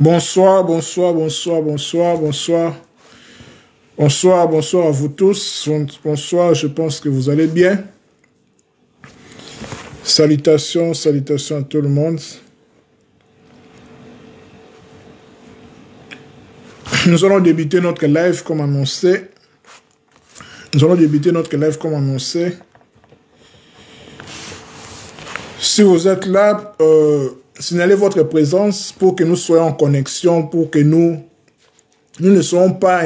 Bonsoir, bonsoir, bonsoir, bonsoir, bonsoir. Bonsoir, bonsoir à vous tous. Bonsoir, je pense que vous allez bien. Salutations, salutations à tout le monde. Nous allons débuter notre live comme annoncé. Si vous êtes là, signalez votre présence pour que nous soyons en connexion, pour que nous ne soyons pas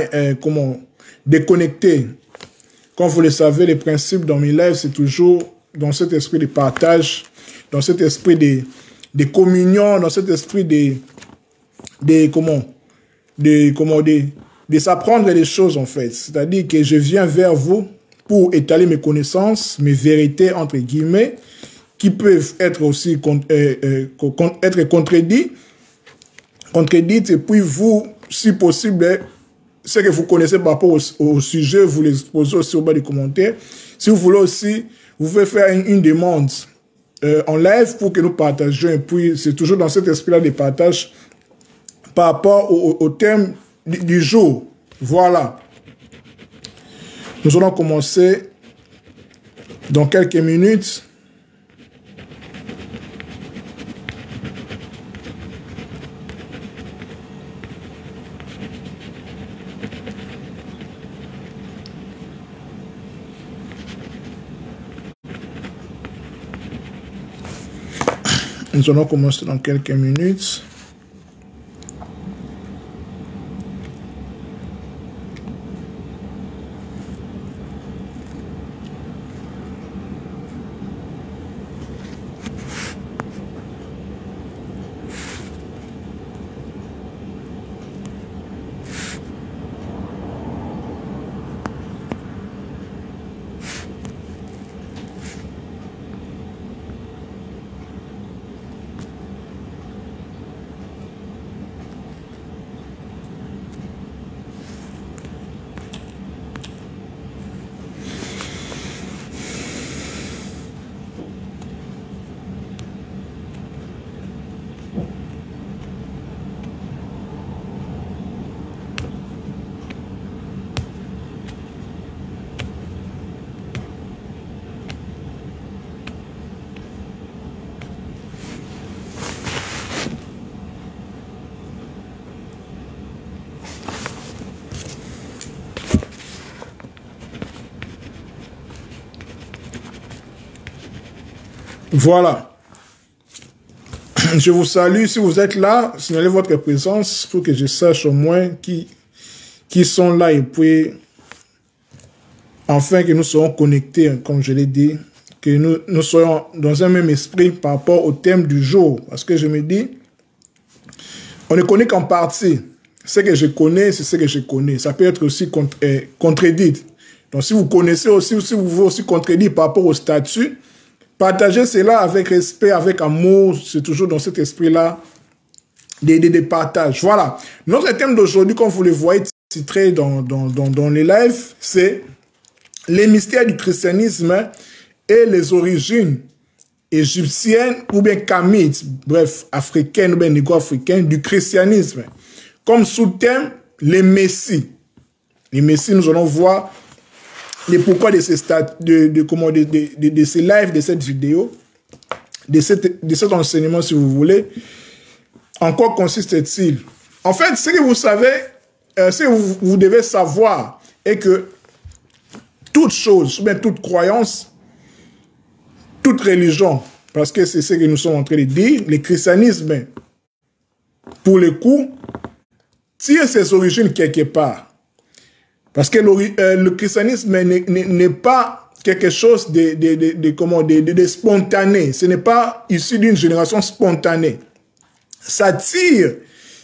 déconnectés. Comme vous le savez, les principes dans mes lives, c'est toujours dans cet esprit de partage, dans cet esprit de communion, dans cet esprit de s'apprendre des choses en fait. C'est-à-dire que je viens vers vous pour étaler mes connaissances, mes vérités entre guillemets, qui peuvent être aussi être contredites, et puis vous, si possible, ce que vous connaissez par rapport au sujet, vous l'exposez aussi au bas des commentaires. Si vous voulez aussi, vous pouvez faire une demande en live pour que nous partagions, et puis c'est toujours dans cet esprit-là de partage par rapport au thème du jour. Voilà. Nous allons commencer dans quelques minutes. Nous allons commencer dans quelques minutes. Voilà. Je vous salue. Si vous êtes là, signalez votre présence pour que je sache au moins qui sont là et puis enfin que nous soyons connectés, comme je l'ai dit, que nous soyons dans un même esprit par rapport au thème du jour. Parce que je me dis, on ne connaît qu'en partie. Ce que je connais, c'est ce que je connais. Ça peut être aussi contredit. Donc si vous connaissez aussi, si vous voulez aussi contredire par rapport au statut, partagez cela avec respect, avec amour, c'est toujours dans cet esprit-là de partage. Voilà. Notre thème d'aujourd'hui, comme vous le voyez titré dans les lives, c'est les mystères du christianisme et les origines égyptiennes ou bien kamites, bref, africaines ou bien négro-africaines du christianisme. Comme sous-thème, les messies. Les messies, nous allons voir les pourquoi de ces ces lives, de cette vidéo, de cet enseignement, si vous voulez. En quoi consiste-t-il? En fait, ce que vous savez, ce que vous devez savoir est que toute chose, ou bien toute croyance, toute religion, parce que c'est ce que nous sommes en train de dire, le christianisme, pour le coup, tire ses origines quelque part. Parce que le christianisme n'est pas quelque chose de spontané. Ce n'est pas issu d'une génération spontanée. Ça tire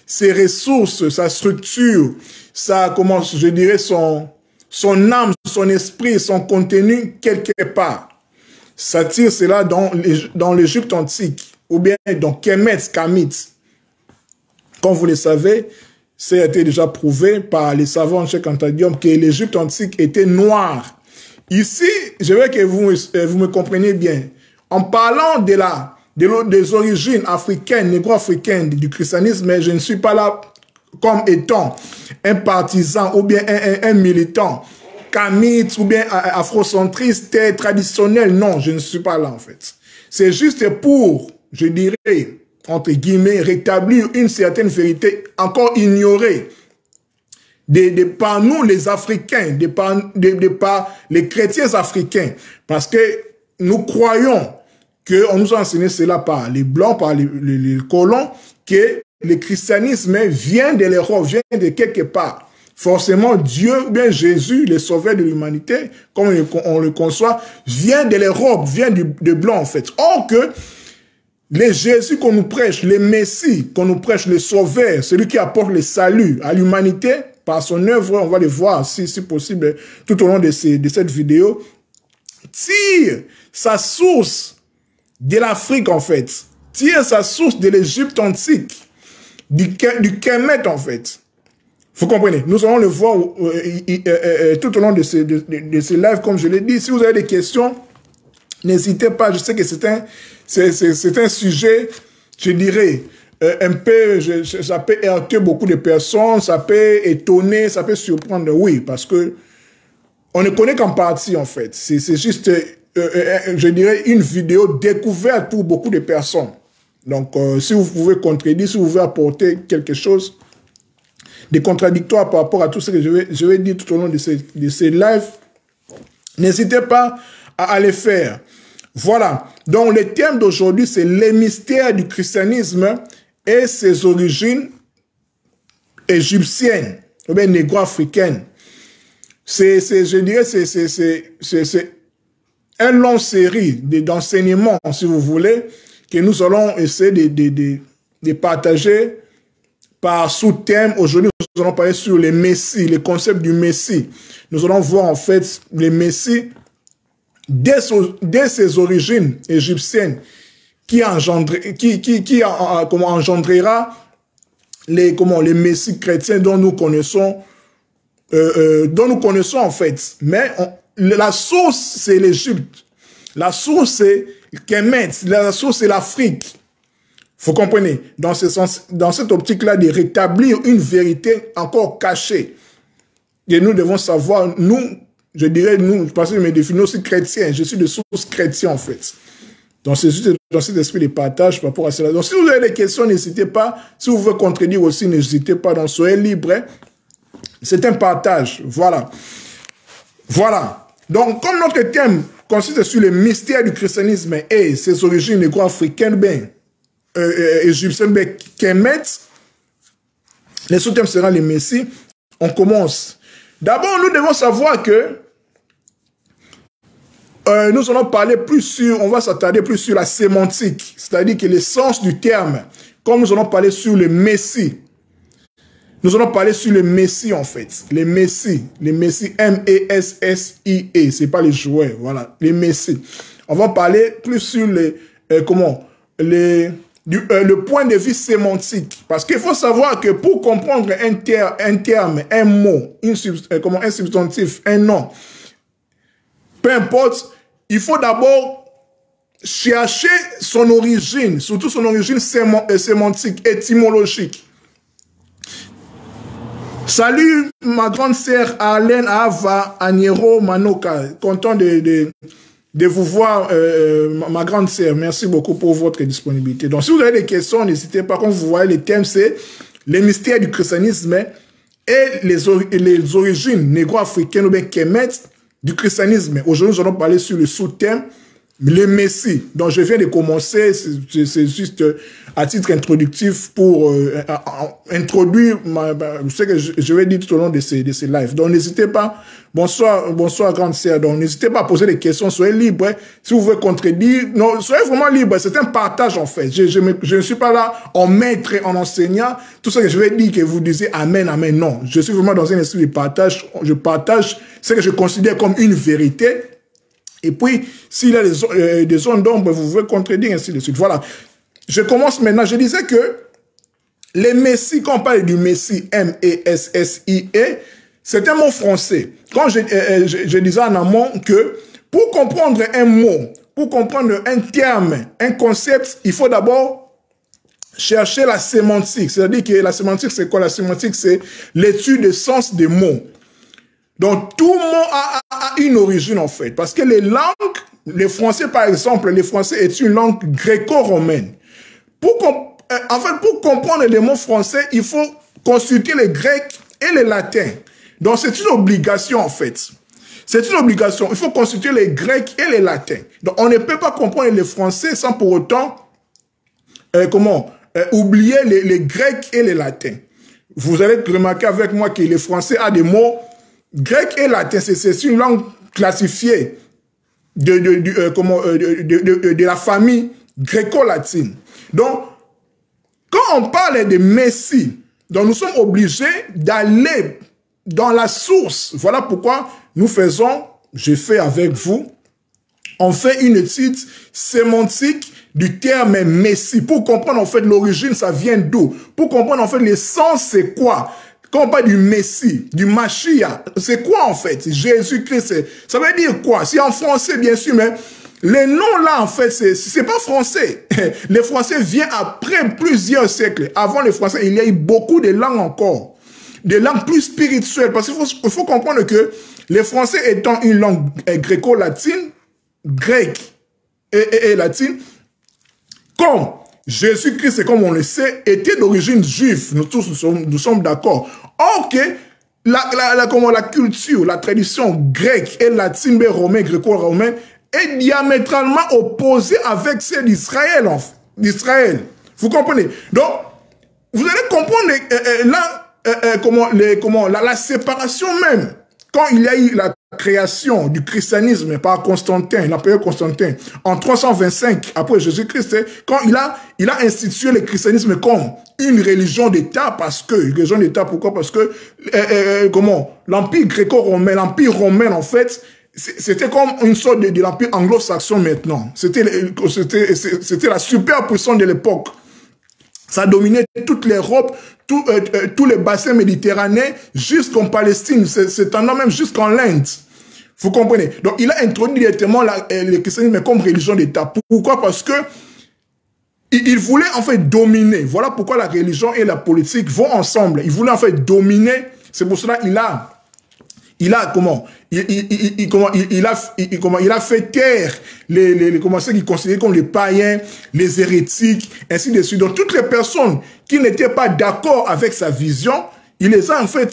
ses ressources, sa structure, je dirais, son âme, son esprit, son contenu quelque part. Ça tire cela dans l'Égypte antique, ou bien dans Kemet, Kamit. Comme vous le savez, ça a été déjà prouvé par les savants chez Cantadium que l'Égypte antique était noire. Ici, je veux que vous me compreniez bien. En parlant de des origines africaines, négro-africaines du christianisme, mais je ne suis pas là comme étant un partisan ou bien un militant kamite ou bien afrocentriste traditionnel. Non, je ne suis pas là en fait. C'est juste pour, je dirais, entre guillemets, rétablir une certaine vérité encore ignorée par nous les Africains, par les chrétiens africains. Parce que nous croyons qu'on nous a enseigné cela par les Blancs, par les colons, que le christianisme vient de l'Europe, vient de quelque part. Forcément, Dieu, ou bien Jésus, le sauveur de l'humanité, comme on le conçoit, vient de l'Europe, vient de Blanc en fait. Or que les Jésus qu'on nous prêche, les Messies qu'on nous prêche, le sauveur, celui qui apporte le salut à l'humanité, par son œuvre, on va le voir si possible tout au long de cette vidéo, tire sa source de l'Afrique en fait, tire sa source de l'Égypte antique, du Kemet en fait. Vous comprenez? Nous allons le voir tout au long de ces lives, comme je l'ai dit. Si vous avez des questions, n'hésitez pas. Je sais que c'est un sujet, je dirais, un peu, ça peut heurter beaucoup de personnes, ça peut étonner, ça peut surprendre. Oui, parce que on ne connaît qu'en partie, en fait. C'est juste, je dirais, une vidéo découverte pour beaucoup de personnes. Donc, si vous pouvez contredire, si vous pouvez apporter quelque chose de contradictoire par rapport à tout ce que je vais dire tout au long de ces lives, n'hésitez pas à le faire. Voilà. Donc, le thème d'aujourd'hui, c'est les mystères du christianisme et ses origines égyptiennes, ou bien négro-africaines. Je dirais, c'est une longue série d'enseignements, si vous voulez, que nous allons essayer de partager par sous-thème. Aujourd'hui, nous allons parler sur les Messies, le concept du Messie. Nous allons voir en fait les Messies dès ses origines égyptiennes qui engendrera les Messies chrétiens dont nous connaissons en fait. Mais la source, c'est l'Égypte. La source, c'est Kemet. La source, c'est l'Afrique. Vous comprenez? Dans cette optique-là, de rétablir une vérité encore cachée. Et nous devons savoir, nous, je dirais, nous, parce que je me définis aussi chrétien, je suis de source chrétienne en fait. Donc c'est juste dans cet esprit de partage par rapport à cela. Donc si vous avez des questions, n'hésitez pas. Si vous voulez contredire aussi, n'hésitez pas. Donc soyez libre. C'est un partage. Voilà. Voilà. Donc comme notre thème consiste sur le mystère du christianisme et ses origines négro-africaines, ben, égyptiennes, ben, Kemet, les sous-thèmes seront les Messies. On commence. D'abord, nous devons savoir que nous allons parler on va s'attarder plus sur la sémantique, c'est-à-dire que l'essence du terme, comme nous allons parler sur le Messie. Nous allons parler sur le Messie en fait, les Messies, M-E-S-S-I-E, c'est pas les jouets, voilà, les Messies. On va parler plus sur le point de vue sémantique. Parce qu'il faut savoir que pour comprendre un terme, un mot, un substantif, un nom, peu importe, il faut d'abord chercher son origine, surtout son origine sémantique, étymologique. Salut ma grande sœur Arlène Ava Aniero Manoka, content de vous voir, ma grande sœur. Merci beaucoup pour votre disponibilité. Donc, si vous avez des questions, n'hésitez pas. Comme vous voyez, le thème, c'est les mystères du christianisme et les origines négro-africaines ou bien Kemet du christianisme. Aujourd'hui, nous allons parler sur le sous-thème, les Messies. Donc, je viens de commencer, c'est juste à titre introductif pour introduire ce que je vais dire tout au long de ces lives. Donc, n'hésitez pas. Bonsoir, grande sœur. Donc, n'hésitez pas à poser des questions. Soyez libre. Si vous voulez contredire, non, soyez vraiment libre. C'est un partage, en fait. Je ne suis pas là en maître, en enseignant. Tout ce que je vais dire, que vous disiez amen, amen. Non. Je suis vraiment dans un esprit de partage. Je partage ce que je considère comme une vérité. Et puis, s'il y a des zones d'ombre, vous pouvez contredire, ainsi de suite. Voilà. Je commence maintenant. Je disais que les Messies, quand on parle du Messie, M-E-S-S-I-E, c'est un mot français. Quand je disais en amont que pour comprendre un mot, pour comprendre un terme, un concept, il faut d'abord chercher la sémantique. C'est-à-dire que la sémantique, c'est quoi? La sémantique, c'est l'étude du sens des mots. Donc, tout mot a une origine, en fait. Parce que les langues, les français, par exemple, les français est une langue gréco-romaine. En fait, pour comprendre les mots français, il faut consulter les grecs et les latins. Donc, c'est une obligation, en fait. C'est une obligation. Il faut consulter les grecs et les latins. Donc, on ne peut pas comprendre les français sans pour autant, oublier les grecs et les latins. Vous allez remarquer avec moi que les français a des mots grecs et latins. C'est une langue classifiée de la famille gréco-latine. Donc, quand on parle de Messie, donc nous sommes obligés d'aller dans la source. Voilà pourquoi nous faisons, j'ai fait avec vous, on fait une étude sémantique du terme Messie. Pour comprendre en fait l'origine, ça vient d'où? Pour comprendre en fait l'essence, c'est quoi? Quand on parle du Messie, du Mashiach, c'est quoi en fait? Jésus-Christ, ça veut dire quoi? C'est en français bien sûr, mais les noms là en fait, c'est pas français. Les français viennent après plusieurs siècles. Avant les français, il y a eu beaucoup de langues encore. Des langues plus spirituelles. Parce qu'il faut comprendre que les français étant une langue gréco-latine, grecque et latine, comme Jésus-Christ, comme on le sait, était d'origine juive. Nous tous, nous sommes d'accord. Or que la culture, la tradition grecque et latine, romaine, gréco-romaine, est diamétralement opposée avec celle d'Israël. Vous comprenez? Donc, vous allez comprendre la séparation même. Quand il y a eu la création du christianisme par Constantin, l'empereur Constantin, en 325 après Jésus-Christ, quand il a institué le christianisme comme une religion d'État, pourquoi? Parce que l'empire gréco-romain, l'empire romain en fait, c'était comme une sorte de l'empire anglo-saxon maintenant. C'était la superpuissance de l'époque. Ça dominait toute l'Europe, tous les bassins méditerranéens, jusqu'en Palestine, c'est un nom même jusqu'en l'Inde. Vous comprenez? Donc, il a introduit directement le christianisme comme religion d'État. Pourquoi? Parce que il voulait en fait dominer. Voilà pourquoi la religion et la politique vont ensemble. Il voulait en fait dominer. C'est pour cela qu'il il a fait taire ceux qui considéraient comme les païens, les hérétiques, ainsi de suite. Donc toutes les personnes qui n'étaient pas d'accord avec sa vision, il les a en fait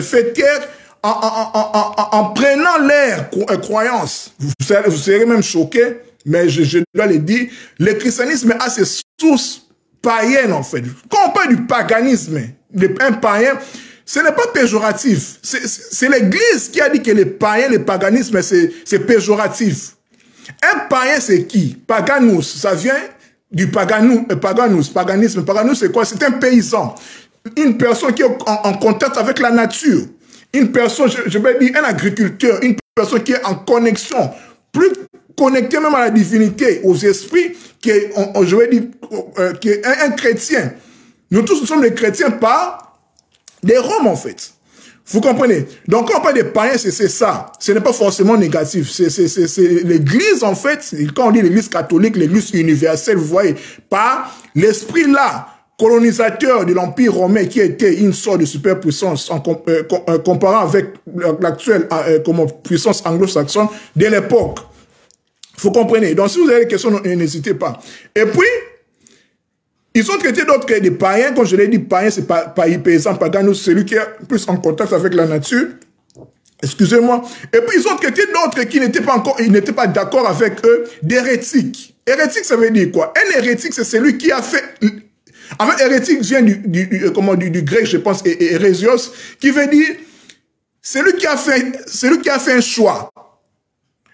fait taire en prenant leur croyance. Vous serez même choqués, mais je dois le dire, le christianisme a ses sources païennes en fait. Quand on parle du paganisme, un païen, ce n'est pas péjoratif. C'est l'Église qui a dit que les païens, le paganisme, c'est péjoratif. Un païen, c'est qui? Paganus, ça vient du paganus. Paganisme, c'est quoi? C'est un paysan. Une personne qui est en contact avec la nature. Une personne, je vais dire, un agriculteur. Une personne qui est en connexion. Plus connectée même à la divinité, aux esprits, qui est un chrétien. Nous tous, nous sommes des chrétiens par des Roms, en fait. Vous comprenez? Donc, quand on parle des païens, c'est ça. Ce n'est pas forcément négatif. C'est l'Église, en fait, quand on dit l'Église catholique, l'Église universelle, vous voyez, par l'esprit-là, colonisateur de l'Empire romain, qui était une sorte de superpuissance en comparant avec l'actuelle puissance anglo-saxonne de l'époque. Vous comprenez? Donc, si vous avez des questions, n'hésitez pas. Et puis, ils ont traité d'autres que des païens. Comme je l'ai dit, païen, c'est paysan, paganus, celui qui est plus en contact avec la nature. Excusez-moi. Et puis, ils ont traité d'autres qui n'étaient pas d'accord avec eux, d'hérétiques. Hérétique, ça veut dire quoi? Un hérétique, c'est celui qui a fait... En fait, hérétique vient du grec, je pense, hérésios, qui veut dire celui qui a fait un choix.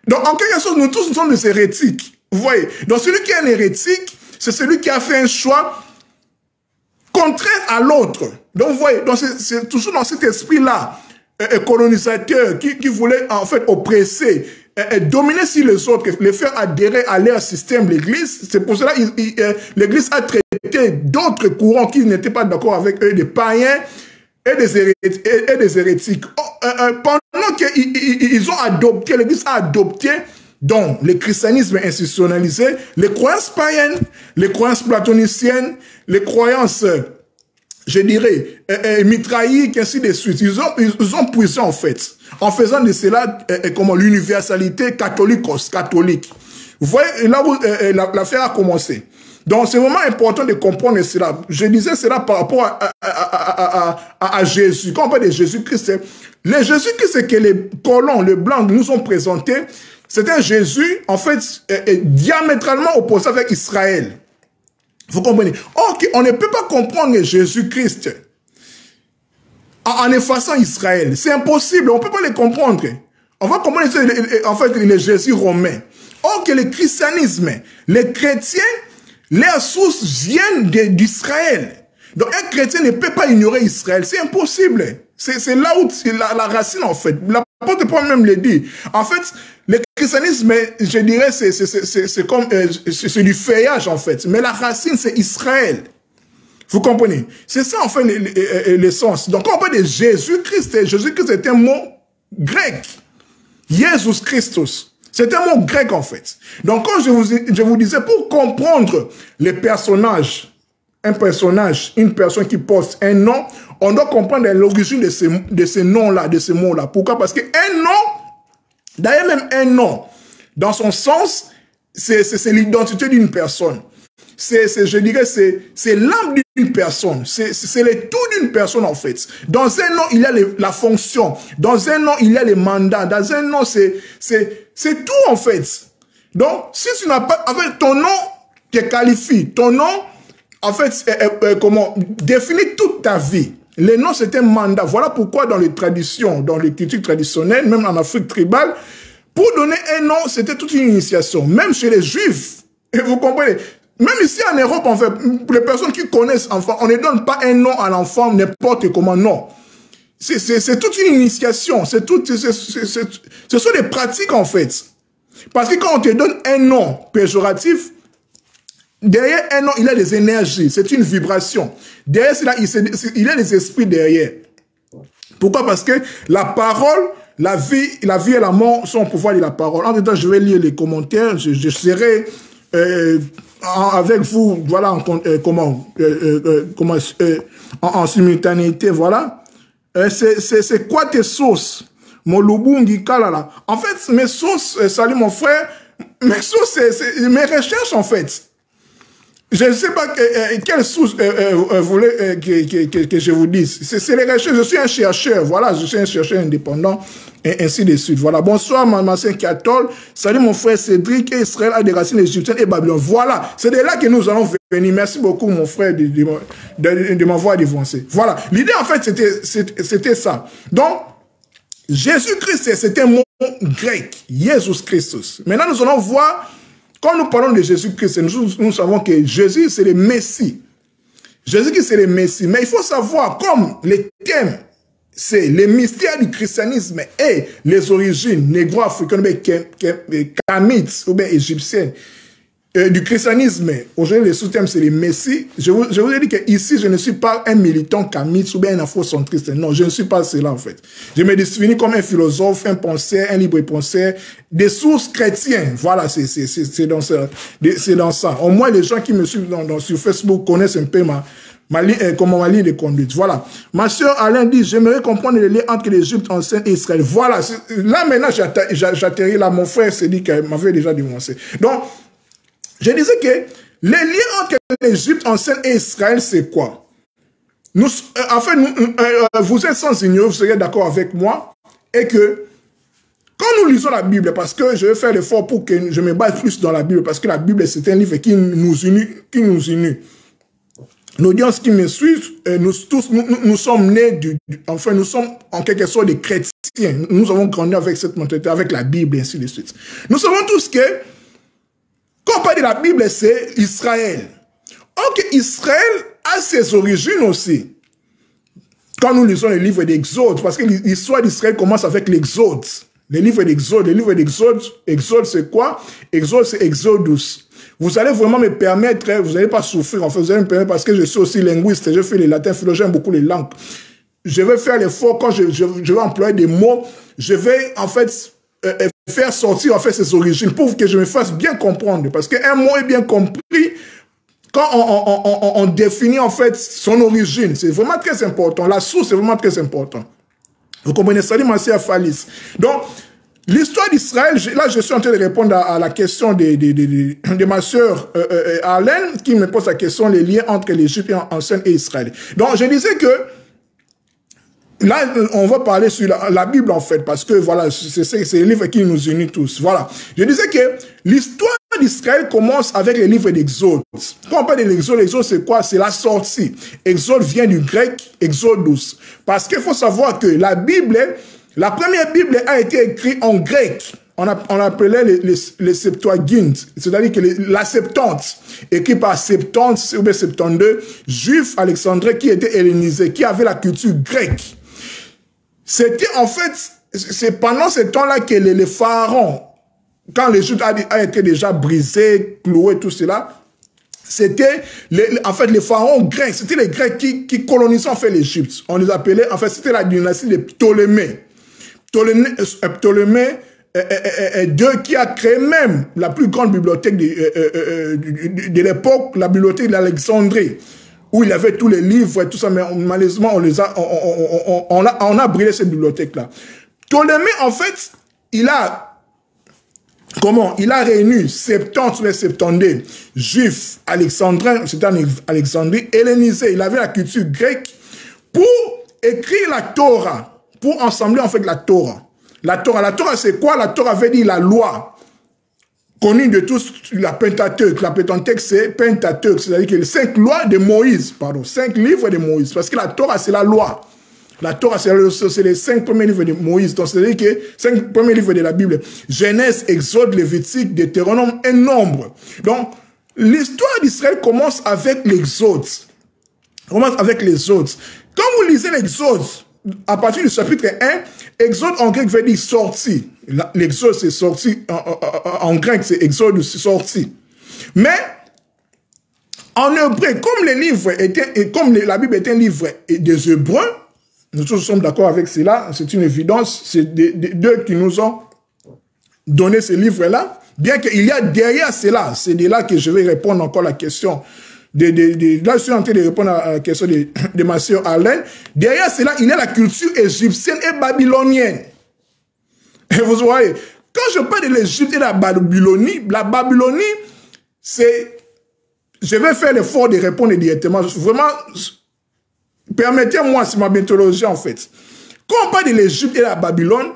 Donc, en quelque sorte, nous tous, nous sommes des hérétiques. Vous voyez? Donc, celui qui est un hérétique, c'est celui qui a fait un choix contraire à l'autre. Donc, vous voyez, c'est toujours dans cet esprit-là, colonisateur, qui voulait, en fait, oppresser, dominer sur les autres, les faire adhérer à leur système, l'Église. C'est pour cela l'Église a traité d'autres courants qui n'étaient pas d'accord avec eux, des païens et des hérétiques. Pendant qu'ils ont adopté, l'Église a adopté Donc, le christianisme institutionnalisé, les croyances païennes, les croyances platoniciennes, les croyances, je dirais, mitraïques, ainsi de suite. Ils ont puisé, en fait, en faisant de cela, comment, l'universalité catholique. Vous voyez, là où l'affaire a commencé. Donc, c'est vraiment important de comprendre cela. Je disais cela par rapport à Jésus. Quand on parle de Jésus-Christ, le Jésus-Christ que les colons, les blancs nous ont présenté, c'est un Jésus, en fait, diamétralement opposé avec Israël. Vous comprenez? Or, on ne peut pas comprendre Jésus-Christ en effaçant Israël. C'est impossible, on ne peut pas les comprendre. On va comprendre, en fait, le Jésus romain. Or, que le christianisme, les chrétiens, leurs sources viennent d'Israël. Donc, un chrétien ne peut pas ignorer Israël. C'est impossible. C'est là où la racine, en fait. L'apôtre Paul même le dit. En fait, le christianisme, je dirais, c'est comme, c'est du feuillage, en fait. Mais la racine, c'est Israël. Vous comprenez? C'est ça, en fait, l'essence. Donc, quand on parle de Jésus-Christ, Jésus-Christ est un mot grec. Jésus Christus. C'est un mot grec, en fait. Donc, quand je vous disais, pour comprendre les personnages, un personnage, une personne qui porte un nom, on doit comprendre l'origine de ces noms-là, de ces mots-là. Pourquoi? Parce qu'un nom, d'ailleurs même un nom, dans son sens, c'est l'identité d'une personne. Je dirais, c'est l'âme d'une personne. C'est le tout d'une personne, en fait. Dans un nom, il y a la fonction. Dans un nom, il y a les mandats. Dans un nom, c'est tout, en fait. Donc, si tu n'as pas, en fait, ton nom te qualifie. Ton nom, en fait, comment, définit toute ta vie. Le nom, c'est un mandat. Voilà pourquoi dans les traditions, dans les cultures traditionnelles, même en Afrique tribale, pour donner un nom, c'était toute une initiation. Même chez les Juifs. Et vous comprenez? Même ici en Europe, en fait, pour les personnes qui connaissent enfant, on ne donne pas un nom à l'enfant n'importe comment, non. C'est toute une initiation. Ce sont des pratiques, en fait. Parce que quand on te donne un nom péjoratif, derrière un nom, il y a des énergies. C'est une vibration. Derrière cela, il y a des esprits derrière. Pourquoi? Parce que la parole, la vie et la mort sont au pouvoir de la parole. En tout cas, je vais lire les commentaires. Je serai avec vous, voilà, en simultanéité, voilà. C'est quoi tes sources? Molubungi Kalala. En fait, mes sources, salut mon frère, mes sources, c'est mes recherches, en fait. Je ne sais pas quelle source vous voulez que je vous dise. C'est les recherches. Je suis un chercheur. Voilà, je suis un chercheur indépendant et ainsi de suite. Voilà. Bonsoir, ma sœur Katol. Salut, mon frère Cédric. Et Israël a des racines égyptiennes et Babylone. Voilà. C'est de là que nous allons venir. Merci beaucoup, mon frère, de m'avoir dévancé. Voilà. L'idée, en fait, c'était ça. Donc, Jésus-Christ, c'est un mot grec. Jésus Christus. Maintenant, nous allons voir. Quand nous parlons de Jésus-Christ, nous savons que Jésus, c'est le Messie. Jésus-Christ, c'est le Messie. Mais il faut savoir, comme les thèmes, c'est les mystères du christianisme et les origines négro-africaines, kamites ou bien égyptiennes, du christianisme, aujourd'hui, le sous-thème, c'est les Messies. Je vous ai dit qu'ici, je ne suis pas un militant kamite ou bien un afrocentriste. Non, je ne suis pas cela, en fait. Je me définis comme un philosophe, un penseur, un libre-penseur, des sources chrétiennes. Voilà, c'est dans ça. Au moins, les gens qui me suivent sur Facebook connaissent un peu ma ligne de conduite. Voilà. Ma sœur Alain dit, j'aimerais comprendre les liens entre l'Égypte ancienne et Israël. Voilà. Là, maintenant, j'atterris là. Mon frère s'est dit qu'il m'avait déjà dénoncé. Donc, je disais que les liens entre l'Égypte ancienne et Israël, c'est quoi? Enfin, vous êtes sans ignorer, vous serez d'accord avec moi, et que quand nous lisons la Bible, parce que je vais faire l'effort pour que je me base plus dans la Bible, parce que la Bible, c'est un livre qui nous unit. L'audience qui me suit, nous sommes nés enfin, nous sommes en quelque sorte des chrétiens. Nous avons grandi avec cette mentalité, avec la Bible, et ainsi de suite. Nous savons tous que quand on parle de la Bible, c'est Israël. Or que Israël a ses origines aussi. Quand nous lisons le livre d'Exode, parce que l'histoire d'Israël commence avec l'Exode. Le livre d'Exode, Exode c'est quoi? Exode c'est Exodus. Vous allez vraiment me permettre, vous n'allez pas souffrir, en fait, vous allez me permettre parce que je suis aussi linguiste, je fais les latins, j'aime beaucoup les langues. Je vais faire l'effort quand je vais employer des mots, je vais en fait faire sortir en fait ses origines pour que je me fasse bien comprendre. Parce qu'un mot est bien compris quand on définit en fait son origine. C'est vraiment très important. La source est vraiment très important. Vous comprenez? Salut ma sœur Falis. Donc, l'histoire d'Israël, là je suis en train de répondre à la question de ma sœur Arlène qui me pose la question, les liens entre l'Égypte ancienne et Israël. Donc, je disais que là, on va parler sur la Bible, en fait, parce que, voilà, c'est le livre qui nous unit tous. Voilà. Je disais que l'histoire d'Israël commence avec le livre d'Exode. Quand on parle de l'Exode, l'Exode, c'est quoi? C'est la sortie. Exode vient du grec Exodus. Parce qu'il faut savoir que la Bible, la première Bible a été écrite en grec. On appelait les Septuagintes, c'est-à-dire que la Septante, écrit par 70 ou 72 juifs alexandrins qui étaient hellénisés, qui avaient la culture grecque. C'était en fait, c'est pendant ce temps-là que les pharaons, quand l'Égypte a été déjà brisé, cloué, tout cela, c'était en fait les pharaons grecs, c'était les Grecs qui colonisaient en fait l'Égypte. On les appelait, en fait, c'était la dynastie des Ptolémées. Ptolémée II qui a créé même la plus grande bibliothèque de l'époque, la bibliothèque d'Alexandrie, où il y avait tous les livres et tout ça, mais malheureusement, on a brûlé cette bibliothèque-là. Ptolémée, en fait, il a réuni 70 ou 72 juifs alexandrins, c'était en Alexandrie, hellénisés. Il avait la culture grecque pour écrire la Torah, pour ensembler en fait la Torah. La Torah, c'est quoi? La Torah veut dire la loi. Connue de tous, la Pentateuque. La Pentateuque, c'est Pentateuque, c'est-à-dire que les 5 lois de Moïse, pardon, 5 livres de Moïse. Parce que la Torah, c'est la loi. La Torah, c'est les 5 premiers livres de Moïse. Donc, c'est-à-dire que 5 premiers livres de la Bible. Genèse, Exode, Lévitique, Deutéronome et Nombre. Donc, l'histoire d'Israël commence avec l'Exode. Commence avec l'Exode. Quand vous lisez l'Exode, à partir du chapitre 1, Exode en grec veut dire sorti. L'exode, c'est sorti. En grec, c'est Exode, c'est sorti. Mais, en hébreu, comme la Bible est un livre des Hébreux, nous tous sommes d'accord avec cela, c'est une évidence, c'est d'eux qui nous ont donné ce livre-là, bien qu'il y a derrière cela, c'est de là que je vais répondre encore à la question. Là, je suis en train de répondre à la question de ma sœur Alain. Derrière cela, il y a la culture égyptienne et babylonienne. Et vous voyez, quand je parle de l'Égypte et la Babylonie, c'est... Je vais faire l'effort de répondre directement. Vraiment, permettez-moi, c'est ma mythologie en fait. Quand on parle de l'Égypte et la Babylone,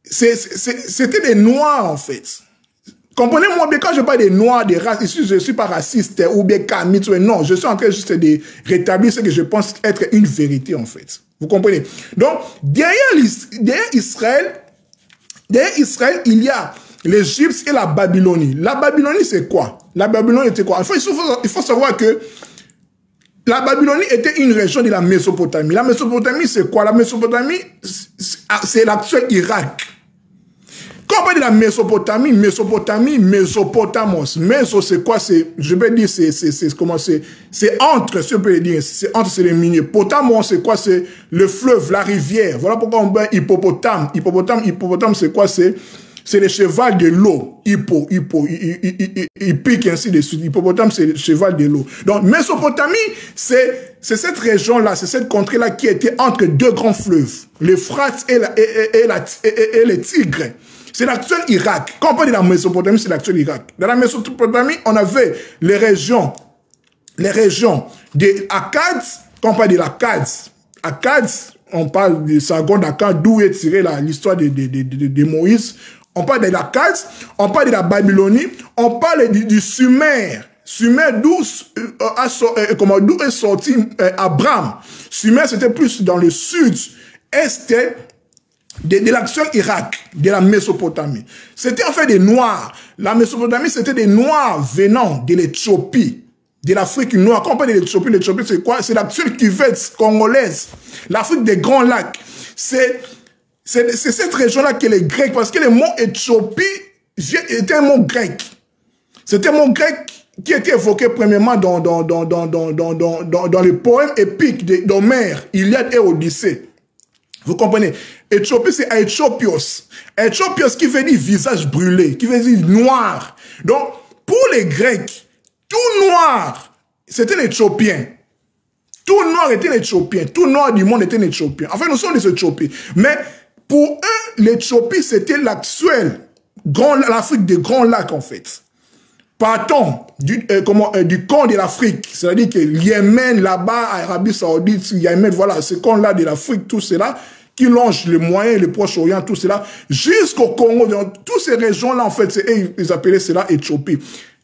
c'était des Noirs en fait. Comprenez-moi bien, quand je parle des Noirs, des races, ici je ne suis pas raciste ou bien camite, non, je suis en train juste de rétablir ce que je pense être une vérité en fait. Vous comprenez? Donc, derrière Israël, il y a l'Égypte et la Babylonie. La Babylonie, c'est quoi? La Babylonie était quoi? Il faut savoir que la Babylonie était une région de la Mésopotamie. La Mésopotamie, c'est quoi? La Mésopotamie, c'est l'actuel Irak. Quand on parle de la Mésopotamie, Mésopotamos. Méso, c'est quoi? Je vais dire, c'est entre, si on peut le dire, c'est entre, c'est les miniers. Potamos, c'est quoi? C'est le fleuve, la rivière. Voilà pourquoi on dit hippopotame. Hippopotame, c'est quoi? C'est le cheval de l'eau. Hippique, ainsi de suite. Hippopotame, c'est le cheval de l'eau. Donc, Mésopotamie, c'est cette région-là, c'est cette contrée-là qui était entre deux grands fleuves. L'Euphrate et le Tigre. C'est l'actuel Irak. Quand on parle de la Mésopotamie, c'est l'actuel Irak. Dans la Mésopotamie, on avait les régions des Akkad. Quand on parle de l'Akkad, on parle de Sargon d'Akkad, d'où est tirée l'histoire de Moïse. On parle de l'Akkad, on parle de la Babylonie, on parle du Sumer. Sumer, d'où est sorti Abraham. Sumer, c'était plus dans le sud-est de l'actuel Irak, de la Mésopotamie. C'était en fait des Noirs. La Mésopotamie, c'était des Noirs venant de l'Éthiopie, de l'Afrique noire. Quand on parle de l'Éthiopie, c'est quoi? C'est l'actuelle cuvette congolaise, l'Afrique des Grands Lacs. C'est cette région-là que les Grecs, parce que le mot Éthiopie était un mot grec. C'était un mot grec qui était évoqué premièrement dans les poèmes épiques d'Homère, Iliade et Odyssée. Vous comprenez? Éthiopie, c'est Éthiopios. Éthiopios qui veut dire visage brûlé, qui veut dire noir. Donc, pour les Grecs, tout noir, c'était un Éthiopien. Tout noir était un Éthiopien. Tout noir du monde était un Éthiopien. En fait, nous sommes des Éthiopiens. Mais pour eux, l'Éthiopie, c'était l'actuel, l'Afrique des Grands Lacs, en fait. Partons du camp de l'Afrique, c'est-à-dire que Yémen, là-bas, Arabie Saoudite, Yémen, voilà, ce camp-là de l'Afrique, tout cela, qui longe le Moyen, le Proche-Orient, tout cela, jusqu'au Congo, dans toutes ces régions-là, en fait, ils appelaient cela Éthiopie.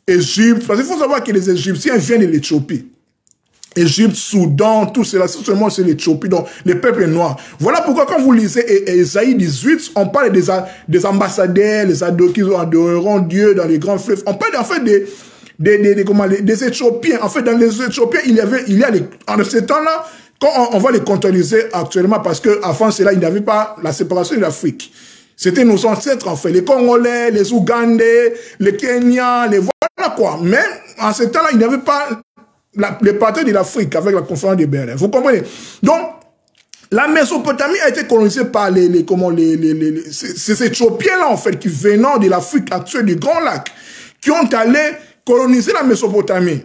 Égypte, parce qu'il faut savoir que les Égyptiens viennent de l'Éthiopie. Égypte, Soudan, tout cela, seulement c'est l'Éthiopie, donc les peuples noirs. Voilà pourquoi quand vous lisez Ésaïe 18, on parle des ambassadeurs, les ados qui adoreront Dieu dans les grands fleuves. On parle en fait des Éthiopiens. En fait, dans les Éthiopiens, il y a en ce temps-là, quand on va les contextualiser actuellement, parce qu'avant cela, il n'y avait pas la séparation de l'Afrique. C'était nos ancêtres, en fait, les Congolais, les Ougandais, les Kenyans, les voilà quoi. Mais en ce temps-là, il n'y avait pas les parties de l'Afrique avec la conférence de Berlin. Vous comprenez? Donc, la Mésopotamie a été colonisée par ces Éthiopiens-là, en fait, qui venant de l'Afrique actuelle du Grand Lac, qui ont allé coloniser la Mésopotamie.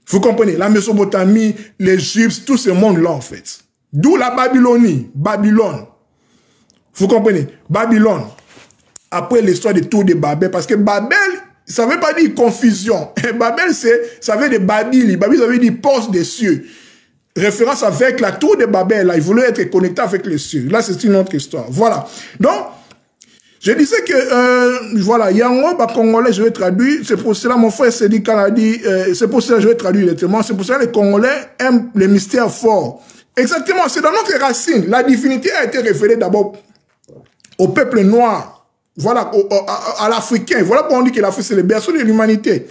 Vous comprenez? La Mésopotamie, l'Égypte, tout ce monde-là, en fait. D'où la Babylonie, Babylone. Vous comprenez? Babylone. Après l'histoire de tour de Babel, parce que Babel, ça ne veut pas dire confusion. Babel, ça veut dire Babyle. Babyle, ça veut dire porte des cieux. Référence avec la tour de Babel, là, il voulait être connecté avec les cieux. Là, c'est une autre histoire. Voilà. Donc, je disais que, voilà, Yango, Congolais, je vais traduire. C'est pour cela, mon frère Sédi Kanadi, c'est pour cela que je vais traduire directement. C'est pour cela que les Congolais aiment les mystères forts. Exactement, c'est dans notre racine. La divinité a été révélée d'abord au peuple noir. Voilà, à l'Africain. Voilà pourquoi on dit que l'Afrique, c'est le berceau de l'humanité.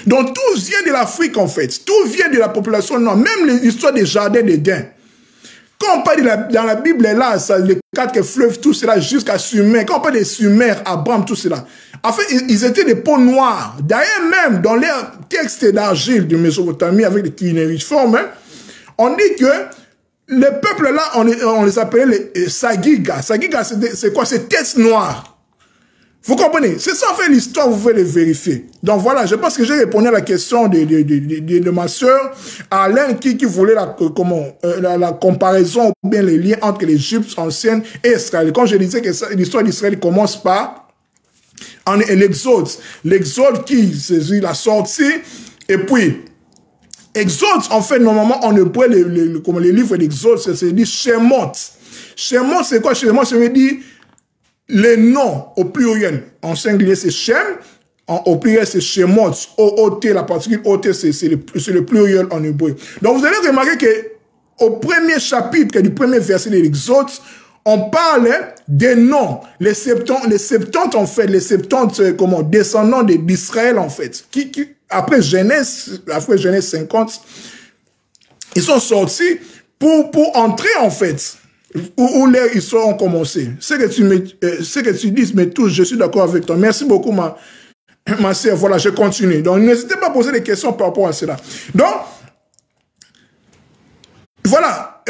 Donc, tout vient de l'Afrique, en fait. Tout vient de la population noire. Même l'histoire des jardins d'Éden. Quand on parle dans la Bible, là, ça, les 4 fleuves, tout cela, jusqu'à Sumer. Quand on parle des Sumer, Abraham, tout cela. En fait, ils étaient des peaux noires. D'ailleurs, même dans les textes d'argile de Mésopotamie, avec des cunéiformes, hein, on dit que les peuples là, on les appelait les Sagiga. Sagiga, c'est quoi? C'est tête noire. Vous comprenez? C'est ça, en fait, l'histoire, vous pouvez les vérifier. Donc voilà, je pense que j'ai répondu à la question de ma soeur Alain qui voulait la comparaison ou bien les liens entre l'Égypte ancienne et Israël. Quand je disais que l'histoire d'Israël commence par l'Exode. L'Exode qui, c'est la sortie, et puis Exode, en fait, normalement, on ne pourrait comme les livres d'Exode, c'est dit Shemot. Shemot, c'est quoi? Shemot, ça veut dire les noms au pluriel. En singulier, c'est Shem. Au pluriel, c'est Shemot. O-O-T, la particule O-T, c'est le pluriel en hébreu. Donc, vous allez remarquer que au premier chapitre du premier verset de l'Exode, on parle des noms, les 70 en fait, les 70 descendants d'Israël en fait, qui après Genèse 50, ils sont sortis pour entrer en fait, où leur histoire ont commencé. Ce que tu dis me touche, je suis d'accord avec toi. Merci beaucoup ma sœur, voilà, je continue. Donc n'hésitez pas à poser des questions par rapport à cela. Donc, voilà,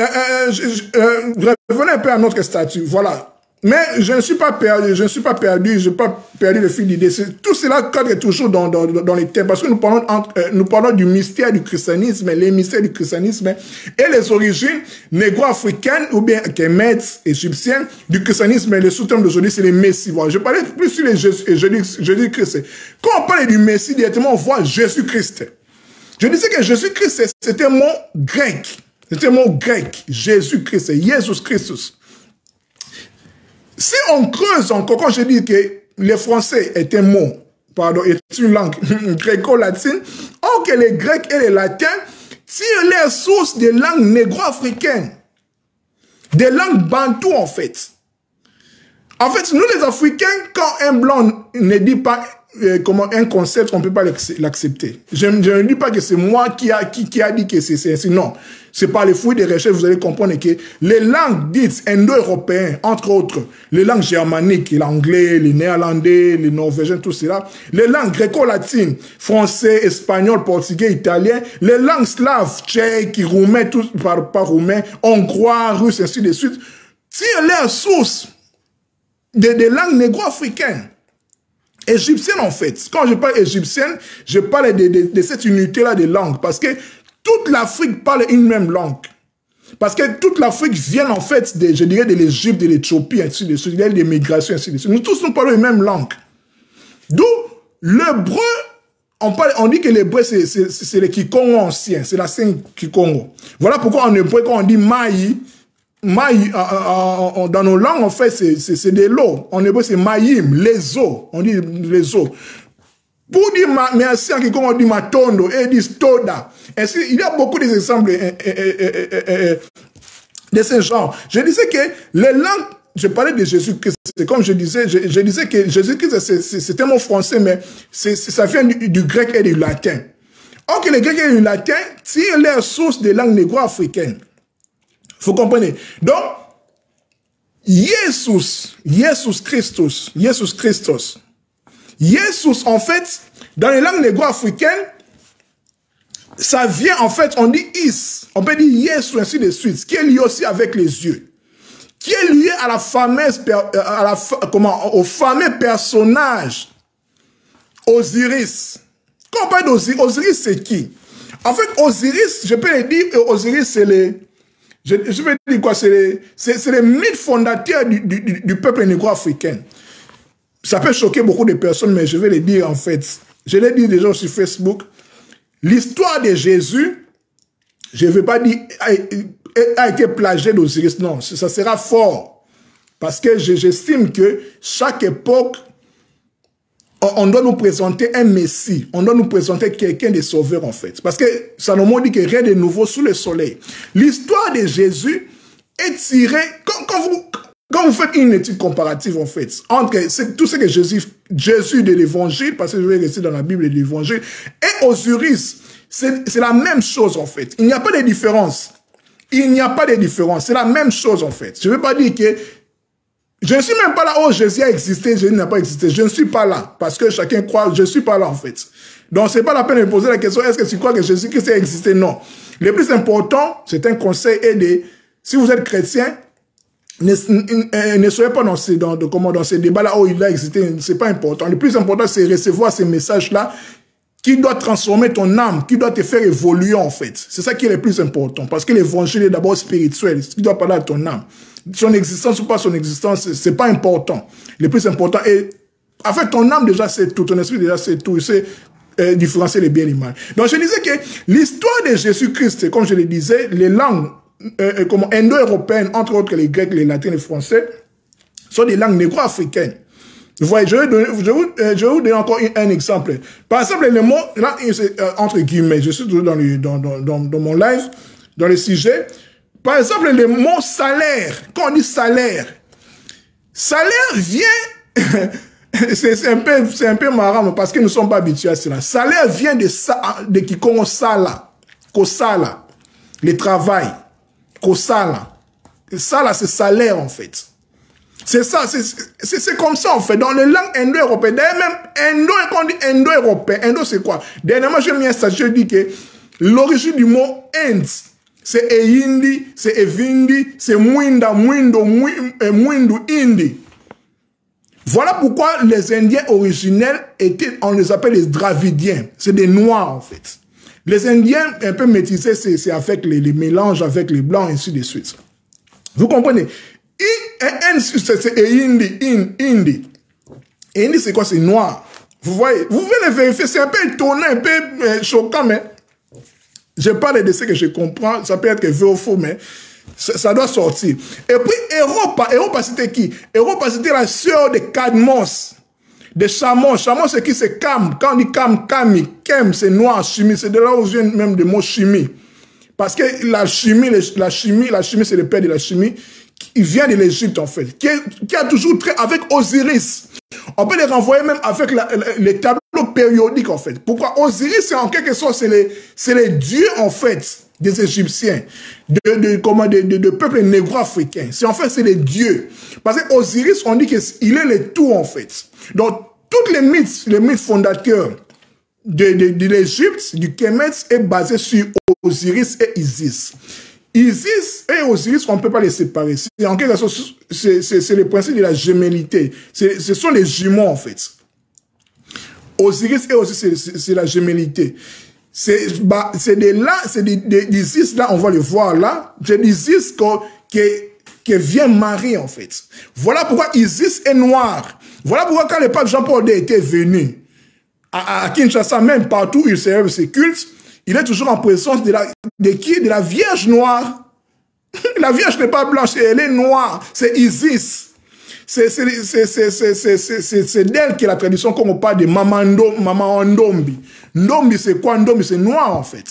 revenez un peu à notre statut, voilà. Mais je ne suis pas perdu, je n'ai pas perdu le fil d'idée. Tout cela cadre toujours dans les thèmes, parce que nous parlons du mystère du christianisme, les mystères du christianisme et les origines négro-africaines ou bien kémètes, égyptiennes du christianisme. Le sous-thème d'aujourd'hui, c'est les messies. Voilà. Je parlais plus sur les Jésus-Christ. Quand on parle du messie, directement, on voit Jésus-Christ. Je disais que Jésus-Christ, c'était un mot grec. C'était un mot grec. Jésus-Christ, Jésus Christus. Si on creuse encore, quand je dis que les Français est un mot, pardon, est une langue gréco-latine, or que les Grecs et les Latins tirent les sources des langues négro-africaines, des langues bantoues en fait. En fait, nous les Africains, quand un blanc ne dit pas comment un concept qu'on ne peut pas l'accepter. Je ne dis pas que c'est moi qui a dit que c'est ainsi. Non. C'est par les fruits des recherches, vous allez comprendre que les langues dites indo-européennes, entre autres, les langues germaniques, l'anglais, les néerlandais, les norvégiens, tout cela, les langues gréco-latines, français, espagnol, portugais, italien, les langues slaves, tchèques, roumains, tout par roumain, hongrois, russes, ainsi de suite, tirent leur source des langues négro-africaines. Égyptienne en fait. Quand je parle égyptienne, je parle de cette unité-là de langues. Parce que toute l'Afrique parle une même langue. Parce que toute l'Afrique vient en fait, je dirais, de l'Égypte, de l'Éthiopie, ainsi de suite. Il y a des migrations, ainsi de suite. Nous tous, nous parlons une même langue. D'où l'hébreu, on dit que l'hébreu, c'est le Kikongo ancien. C'est la scène Kikongo. Voilà pourquoi en hébreu, quand on dit Maï, dans nos langues, en fait, c'est de l'eau. En hébreu, c'est maïm, les eaux. On dit les eaux. Pour dire merci en Kikongo, on dit matondo, et dit stoda. Ainsi, il y a beaucoup d'exemples de ce genre. Je disais que les langues, je parlais de Jésus-Christ, comme je disais que Jésus-Christ, c'est un mot français, mais ça vient du grec et du latin. Or que les grecs et le latin tirent leur source des langues négro-africaines. Vous comprenez? Donc, Jesus Christus, en fait, dans les langues négro-africaines, ça vient, en fait, on dit is, on peut dire yes, ainsi de suite, qui est lié aussi avec les yeux, qui est lié à la fameuse, au fameux personnage Osiris. Quand on parle d'Osiris, Osiris c'est qui? En fait, Osiris, je peux le dire, Osiris c'est les... Je vais dire quoi, c'est les mythes fondateurs du peuple négro-africain. Ça peut choquer beaucoup de personnes, mais je vais le dire en fait. Je l'ai dit déjà sur Facebook. L'histoire de Jésus, je ne veux pas dire, a été plagiée d'Osiris. Non, ça sera fort. Parce que j'estime que chaque époque, on doit nous présenter un Messie. On doit nous présenter quelqu'un de sauveur, en fait. Parce que Salomon dit que rien de nouveau sous le soleil. L'histoire de Jésus est tirée... Quand vous faites une étude comparative, en fait, entre tout ce que Jésus de l'évangile, parce que je vais rester dans la Bible de l'évangile, et Osiris, c'est la même chose, en fait. Il n'y a pas de différence. Il n'y a pas de différence. C'est la même chose, en fait. Je ne veux pas dire que... Je ne suis même pas là, oh, Jésus a existé, Jésus n'a pas existé. Je ne suis pas là, parce que chacun croit, je ne suis pas là, en fait. Donc, ce n'est pas la peine de me poser la question, est-ce que tu crois que Jésus-Christ a existé? Non. Le plus important, c'est un conseil, si vous êtes chrétien, ne soyez pas dans ces débats-là, oh, il a existé, ce n'est pas important. Le plus important, c'est recevoir ces messages-là qui doit transformer ton âme, qui doit te faire évoluer, en fait. C'est ça qui est le plus important, parce que l'évangile est d'abord spirituel, qui doit parler à ton âme. Son existence ou pas son existence, c'est pas important. Le plus important est, en fait, ton âme déjà c'est tout, ton esprit déjà c'est tout, c'est différencier les bien et les mal. Donc je disais que l'histoire de Jésus-Christ, comme je le disais, les langues indo-européennes, entre autres les grecs, les latins, les français, sont des langues négro-africaines. Vous voyez, je vais vous donner encore un exemple. Par exemple, le mot, là, entre guillemets, je suis toujours dans mon live, dans le sujet. Par exemple, le mot salaire, quand on dit salaire vient, c'est un peu marrant parce que nous ne sommes pas habitués à cela. Salaire vient de Kikongo Sala, Kosala, le travail, Kosala. Sala, c'est salaire en fait. C'est ça, c'est comme ça en fait. Dans les langues indo-européennes, d'ailleurs même quand on dit indo-européen, indo c'est quoi? Dernièrement, j'ai mis un statut, je dis que l'origine du mot Inde, c'est Eindi, c'est Evindi, c'est Mwinda, Mwindo, Mwindu, Indi. Voilà pourquoi les Indiens originels on les appelle les Dravidiens. C'est des Noirs, en fait. Les Indiens, un peu métissés, c'est avec les mélanges avec les Blancs, ainsi de suite. Vous comprenez? C'est Indi. Indi, c'est quoi? C'est noir. Vous voyez? Vous pouvez le vérifier. C'est un peu étonnant, un peu choquant, mais... Je parle de ce que je comprends, ça peut être vrai ou faux, mais ça doit sortir. Et puis, Europa c'était qui? Europa, c'était la sœur de Cadmos, de Chamon. Chamon, c'est qui? C'est Cam. Quand on dit Cam, Kami, Kem, c'est noir, chimie. C'est de là où vient même le mot chimie. Parce que la chimie, c'est le père de la chimie, qui vient de l'Égypte, en fait, qui a toujours trait avec Osiris. On peut les renvoyer même avec les tableaux périodiques, en fait. Pourquoi? Osiris, c'est en quelque sorte, c'est les dieux, en fait, des Égyptiens, de peuples négro-africains. C'est en fait, c'est les dieux. Parce que Osiris, on dit qu'il est le tout, en fait. Donc, tous les mythes fondateurs de l'Égypte, du Kemet, est basé sur Osiris et Isis. Isis et Osiris, on ne peut pas les séparer. En quelque sorte, c'est le principe de la gémellité. Ce sont les jumeaux, en fait. Osiris et Osiris, c'est la gémellité. C'est d'Isis, là, on va le voir là. C'est d'Isis qui vient Marie, en fait. Voilà pourquoi Isis est noir. Voilà pourquoi quand le pape Jean-Paul II était venu à Kinshasa, même partout où il célèbre ses cultes, il est toujours en présence de la Vierge noire. La Vierge n'est pas blanche, elle est noire. C'est Isis. C'est d'elle que la tradition, comme on parle de Maman Ndombi. Ndombi, c'est quoi? Ndombi, c'est noir, en fait.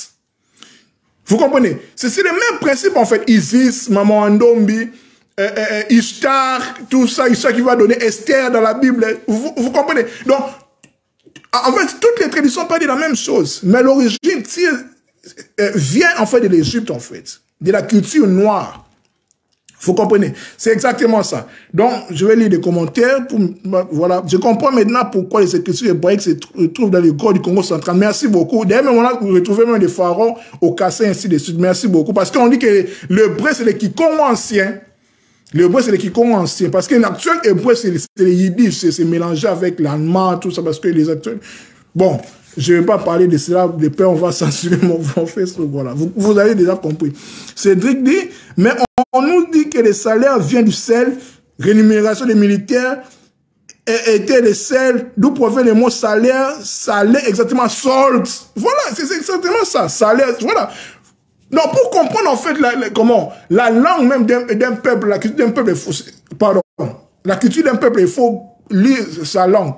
Vous comprenez? C'est le même principe, en fait. Isis, Maman Ndombi, Ishtar, tout ça, Ishtar qui va donner Esther dans la Bible. Vous comprenez? Donc, en fait, toutes les traditions parlent de la même chose. Mais l'origine vient, en fait, de l'Égypte, en fait. De la culture noire. Vous comprenez? C'est exactement ça. Donc, je vais lire des commentaires. Voilà. Je comprends maintenant pourquoi les écritures hébraïques se trouvent dans les grottes du Congo central. Merci beaucoup. D'ailleurs, même on a retrouvé même des pharaons au Kassai, ainsi de suite. Merci beaucoup. Parce qu'on dit que l'hébreu, c'est le Kikongo ancien. L'hébreu, c'est le Kikongo ancien. Parce que l'actuel hébreu, c'est le yiddish. C'est mélangé avec l'allemand, tout ça. Parce que les actuels... Bon, je ne vais pas parler de cela. De peur, on va censurer mon Facebook. Voilà. Vous avez déjà compris. Cédric dit, mais on nous dit que le salaire vient du sel, rémunération des militaires était le sel, d'où provient le mot salaire, salaire, exactement, salt. Voilà, c'est exactement ça, salaire, voilà. Donc, pour comprendre, en fait, la langue même d'un peuple, la culture d'un peuple, la culture d'un peuple, il faut lire sa langue.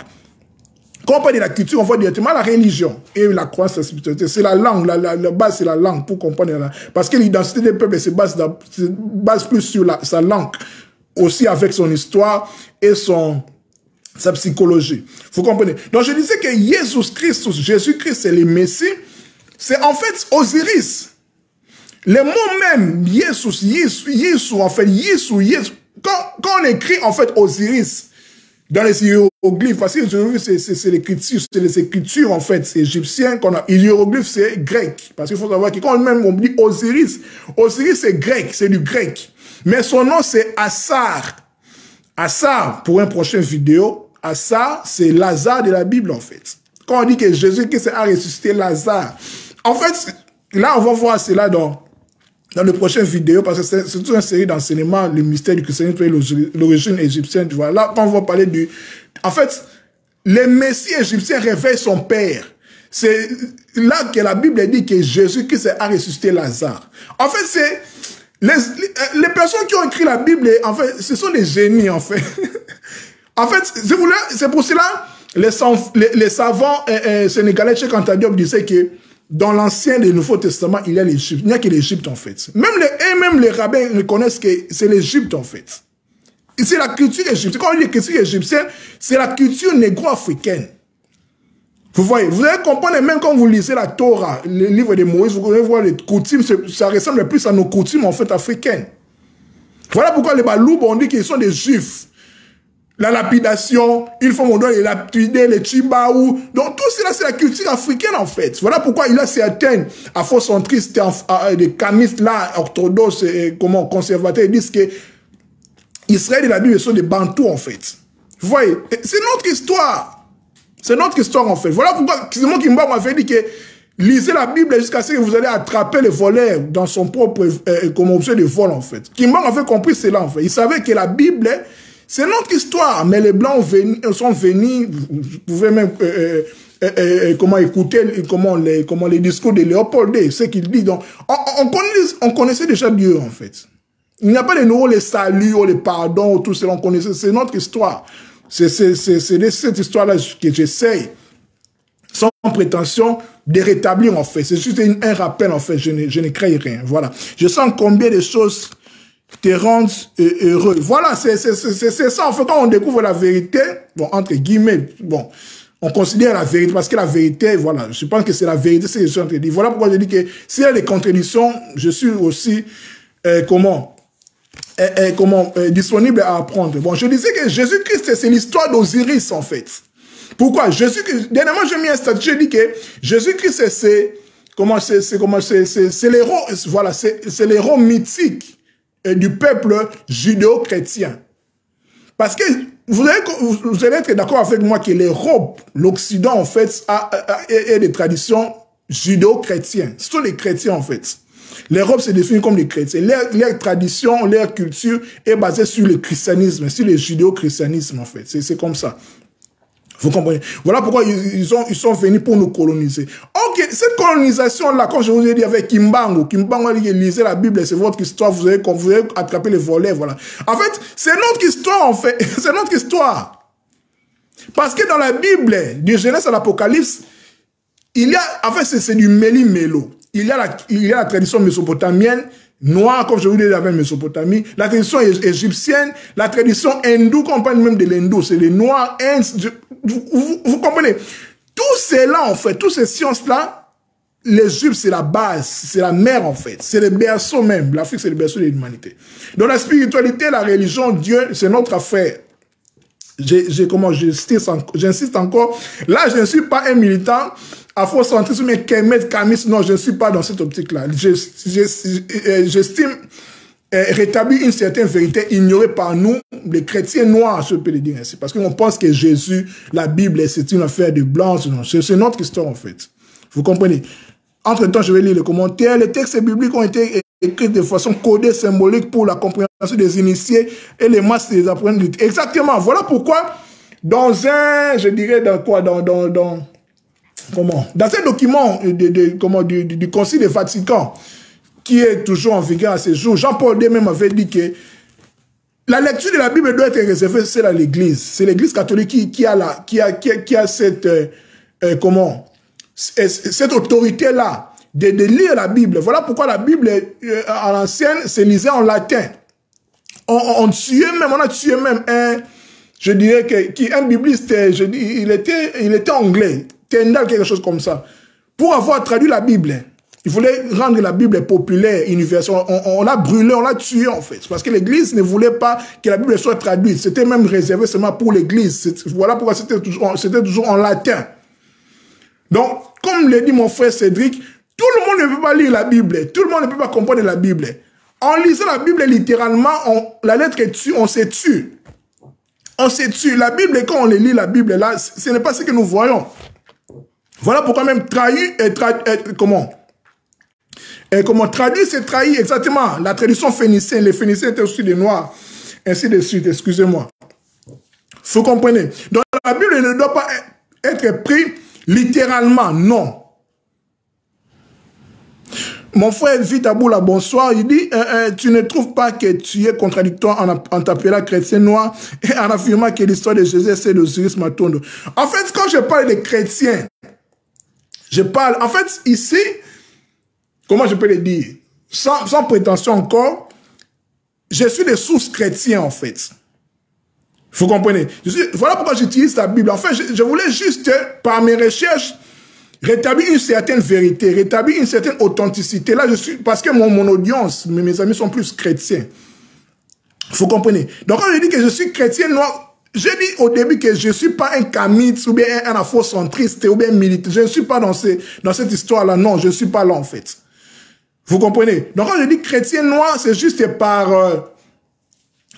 Quand on parle de la culture, on voit directement la religion et la croyance, la spiritualité. C'est la langue, la base, c'est la langue pour comprendre. Parce que l'identité des peuples se base plus sur sa langue, aussi avec son histoire et sa psychologie. Vous comprenez? Donc je disais que Jésus-Christ, c'est le Messie, c'est en fait Osiris. Le mot même, Yesu, en fait, quand on écrit en fait Osiris, dans les hiéroglyphes, parce que c'est les écritures, en fait, c'est égyptien qu'on a. Les hiéroglyphes, c'est grec. Parce qu'il faut savoir que quand même on dit Osiris, Osiris, c'est grec, c'est du grec. Mais son nom, c'est Assar. Assar, pour une prochaine vidéo, Assar, c'est Lazare de la Bible, en fait. Quand on dit que Jésus-Christ a ressuscité Lazare, en fait, là, on va voir cela dans les prochaines vidéos, parce que c'est toute une série d'enseignements, le mystère du christianisme, l'origine égyptienne, tu vois. Là, quand on va parler du... En fait, le Messie égyptien réveille son père. C'est là que la Bible dit que Jésus-Christ a ressuscité Lazare. En fait, c'est... Les personnes qui ont écrit la Bible, en fait, ce sont des génies, en fait. En fait, c'est pour cela, les savants sénégalais, Cheikh Anta Diop disait que dans l'Ancien et le Nouveau Testament, il y a l'Égypte. Il n'y a que l'Égypte, en fait. Même les rabbins reconnaissent que c'est l'Égypte, en fait. C'est la culture égyptienne. Quand on dit la culture égyptienne, c'est la culture négro-africaine. Vous voyez, vous allez comprendre, même quand vous lisez la Torah, le livre de Moïse, vous allez voir les coutumes, ça ressemble plus à nos coutumes, en fait, africaines. Voilà pourquoi les Baloubs, on dit qu'ils sont des Juifs. La lapidation, il faut on doit les lapider, les chibaou. Donc tout cela, c'est la culture africaine, en fait. Voilà pourquoi il y a certains afrocentristes, des camistes là, orthodoxes, conservateurs, ils disent que Israël et la Bible sont des Bantous, en fait. Vous voyez, c'est notre histoire. C'est notre histoire, en fait. Voilà pourquoi Simon Kimba m'avait dit que lisez la Bible jusqu'à ce que vous allez attraper le voleur dans son propre comme objet de vol, en fait. Kimba m'avait compris cela, en fait. Il savait que la Bible... C'est notre histoire, mais les Blancs sont venus, vous pouvez même écouter les discours de Léopold II, ce qu'il dit. Donc, on connaissait déjà Dieu, en fait. Il n'y a pas de nouveau les saluts, ou les pardons, tout cela, on connaissait. C'est notre histoire. C'est de cette histoire-là que j'essaye, sans prétention, de rétablir, en fait. C'est juste un rappel, en fait. Je ne crée rien. Voilà. Je sens combien de choses te rendent heureux. Voilà, c'est ça. En fait, quand on découvre la vérité, bon, entre guillemets, bon, on considère la vérité, parce que la vérité, voilà, je pense que c'est la vérité, c'est ce que je suis en train de dire. Voilà pourquoi je dis que s'il y a des contradictions, je suis aussi, disponible à apprendre. Bon, je disais que Jésus-Christ, c'est l'histoire d'Osiris, en fait. Pourquoi? Jésus-Christ, dernièrement, j'ai mis un statut, je dis que Jésus-Christ, c'est l'héros, voilà, c'est l'héros mythique du peuple judéo-chrétien. Parce que vous allez être d'accord avec moi que l'Europe, l'Occident, en fait, a des traditions judéo-chrétiennes. Ce sont les chrétiens, en fait. L'Europe se définit comme des chrétiens. Leur tradition, leur culture est basée sur le christianisme, sur le judéo-christianisme, en fait. C'est comme ça. Vous comprenez? Voilà pourquoi ils sont venus pour nous coloniser. Ok, cette colonisation-là, comme je vous ai dit avec Kimbangu lisez la Bible, c'est votre histoire, vous avez attrapé les volets, voilà. En fait, c'est notre histoire, en fait. C'est notre histoire. Parce que dans la Bible, du Genèse à l'Apocalypse, il y a, en fait, c'est du méli-mélo. Il y a la tradition mésopotamienne, noire, comme je vous l'ai dit avec Mésopotamie, la tradition égyptienne, la tradition hindoue, qu'on parle même de l'hindou, c'est les noirs, vous comprenez? Tout cela, en fait, toutes ces sciences-là, l'Égypte, c'est la base, c'est la mère, en fait, c'est le berceau même, l'Afrique, c'est le berceau de l'humanité. Donc la spiritualité, la religion, Dieu, c'est notre affaire. J'insiste encore, là, je ne suis pas un militant afrocentrisme, mais Kemet, Kamis, non, je ne suis pas dans cette optique-là. J'estime rétablir une certaine vérité ignorée par nous, les chrétiens noirs, je peux le dire ainsi, parce qu'on pense que Jésus, la Bible, c'est une affaire de blancs, c'est notre histoire en fait. Vous comprenez? Entre-temps, je vais lire les commentaires. Les textes bibliques ont été écrits de façon codée, symbolique pour la compréhension des initiés et les masses des apprenants. Exactement. Voilà pourquoi, dans un, je dirais, dans quoi, dans ces documents du Concile de Vatican, qui est toujours en vigueur à ce jour, Jean-Paul II même avait dit que la lecture de la Bible doit être réservée à l'Église. C'est l'Église catholique qui a cette, cette autorité-là de lire la Bible. Voilà pourquoi la Bible, à l'ancienne, se lisait en latin. On a tué même un, je dirais un bibliste, il était anglais. Tendal, quelque chose comme ça. Pour avoir traduit la Bible, il voulait rendre la Bible populaire, universelle. On l'a brûlé, on l'a tué en fait. Parce que l'Église ne voulait pas que la Bible soit traduite. C'était même réservé seulement pour l'Église. Voilà pourquoi c'était toujours en latin. Donc, comme l'a dit mon frère Cédric, tout le monde ne peut pas lire la Bible. Tout le monde ne peut pas comprendre la Bible. En lisant la Bible littéralement, la lettre est tue, on se tue. On se tue. La Bible, quand on lit la Bible là, ce n'est pas ce que nous voyons. Voilà pourquoi même traduire, c'est trahir exactement. La tradition phénicienne, les Phéniciens étaient aussi des Noirs, ainsi de suite, excusez-moi. Vous comprenez? Donc la Bible ne doit pas être prise littéralement, non. Mon frère Vitaboula, bonsoir, il dit, tu ne trouves pas que tu es contradictoire en t'appelant chrétien noir et en affirmant que l'histoire de Jésus c'est l'Osiris Matondo. En fait, quand je parle des chrétiens, je parle, en fait, ici, comment je peux le dire, sans prétention encore, je suis des sources chrétiens, en fait. Vous comprenez? Voilà pourquoi j'utilise la Bible. En fait, je voulais juste, par mes recherches, rétablir une certaine vérité, rétablir une certaine authenticité. Là, je suis, parce que mon audience, mes amis sont plus chrétiens. Vous comprenez? Donc, quand je dis que je suis chrétien noir, j'ai dit au début que je ne suis pas un kamite ou bien un afrocentriste ou bien militant. Je ne suis pas dans cette histoire-là. Non, je ne suis pas là en fait. Vous comprenez? Donc quand je dis chrétien noir, c'est juste par,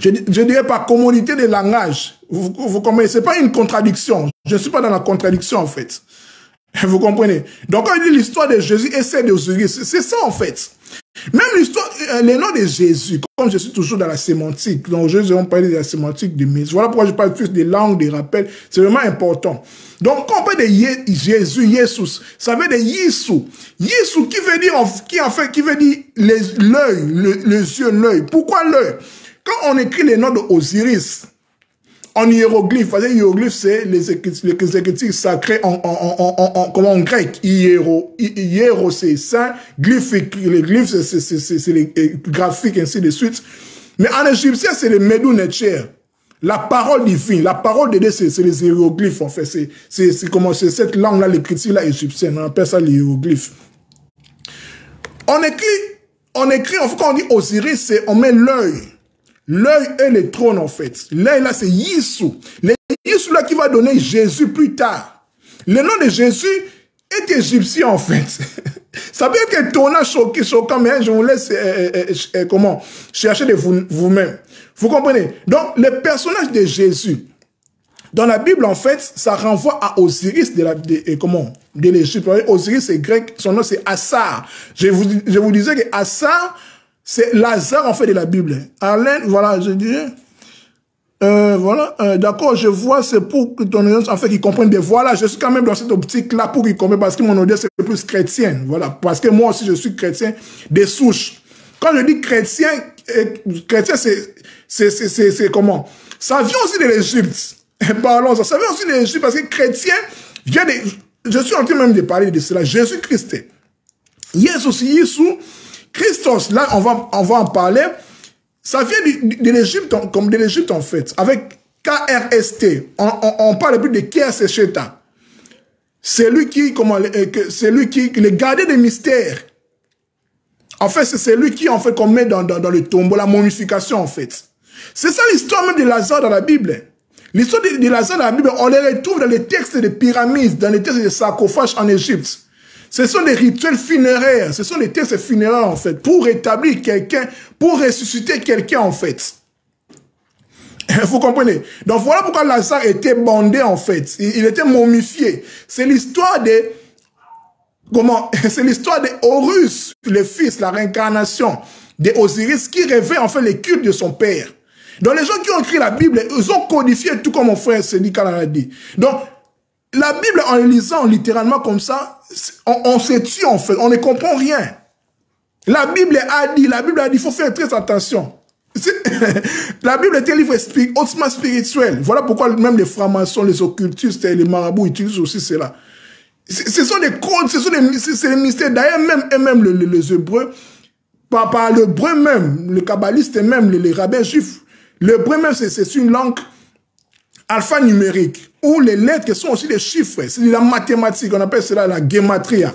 je dirais par communauté de langage. Vous comprenez? Ce n'est pas une contradiction. Je ne suis pas dans la contradiction en fait. Vous comprenez? Donc quand je dis l'histoire de Jésus et celle d'Osiris, c'est ça en fait. Même l'histoire, les noms de Jésus, comme je suis toujours dans la sémantique, donc je vais parler de la sémantique de Jésus. Voilà pourquoi je parle plus des langues, des rappels, c'est vraiment important. Donc quand on parle de Jésus, ça veut dire Yisou. Yisou qui veut dire, qui veut dire l'œil, les yeux, l'œil. Pourquoi l'œil? Quand on écrit les noms d'Osiris, en hiéroglyphe, parce que hiéroglyphe, c'est les écritures sacrées en grec. Hiéro, c'est saint. Glyphe, les glyphes, c'est les graphiques, ainsi de suite. Mais en égyptien, c'est le Medou Netcher. La parole divine, la parole de Dieu, c'est les hiéroglyphes, en fait. C'est comment, c'est cette langue-là, l'écriture-là égyptienne. On appelle ça les hiéroglyphes. On écrit, en fait, quand on dit Osiris, on met l'œil. L'œil est le trône, en fait. L'œil, là, c'est Yissou. Le Yissou, là, qui va donner Jésus plus tard. Le nom de Jésus est égyptien, en fait. Ça peut être étonnant, choquant, mais je vous laisse, comment, chercher de vous-même. Vous comprenez? Donc, le personnage de Jésus, dans la Bible, en fait, ça renvoie à Osiris de l'Égypte. Osiris, c'est grec, son nom, c'est Assar. Je vous disais que Assar, c'est Lazare, en fait, de la Bible. Alain, voilà, je dirais. Voilà, d'accord, je vois, c'est pour que ton audience, en fait, qu'ils comprennent bien. Voilà, je suis quand même dans cette optique-là pour qu'ils comprennent, parce que mon audience est plus chrétienne. Voilà, parce que moi aussi, je suis chrétien des souches. Quand je dis chrétien, c'est comment? Ça vient aussi de l'Égypte. Parlons, ça vient aussi de l'Égypte, parce que chrétien vient de... Je suis en train même de parler de cela. Jésus-Christ. Jésus, Christos, là, on va en parler. Ça vient de l'Égypte, comme de l'Égypte en fait, avec KRST. On parle plus de KRST. C'est lui qui, le gardien des mystères. En fait, c'est lui qui, en fait, qu'on met dans le tombeau, la momification, en fait. C'est ça l'histoire même de Lazare dans la Bible. L'histoire de Lazare dans la Bible, on les retrouve dans les textes des pyramides, dans les textes des sarcophages en Égypte. Ce sont des rituels funéraires, ce sont des textes funéraires en fait, pour rétablir quelqu'un, pour ressusciter quelqu'un en fait. Vous comprenez? Donc voilà pourquoi Lazare était bandé en fait, il était momifié. C'est l'histoire de, c'est l'histoire de Horus, le fils, la réincarnation de Osiris qui révèle en fait les cultes de son père. Donc les gens qui ont écrit la Bible, ils ont codifié tout comme mon frère Sédical l'a dit. Donc, la Bible, en lisant littéralement comme ça, on se tue en fait, on ne comprend rien. La Bible a dit, il faut faire très attention. La Bible est un livre hautement spirituel. Voilà pourquoi même les francs-maçons, les occultistes et les marabouts utilisent aussi cela. Ce sont des codes, c'est des mystères. D'ailleurs, même les Hébreux, par l'hébreu même, le kabbaliste et même les rabbins juifs, l'hébreu même, c'est une langue alphanumérique, où les lettres sont aussi des chiffres. C'est de la mathématique, on appelle cela la gematria.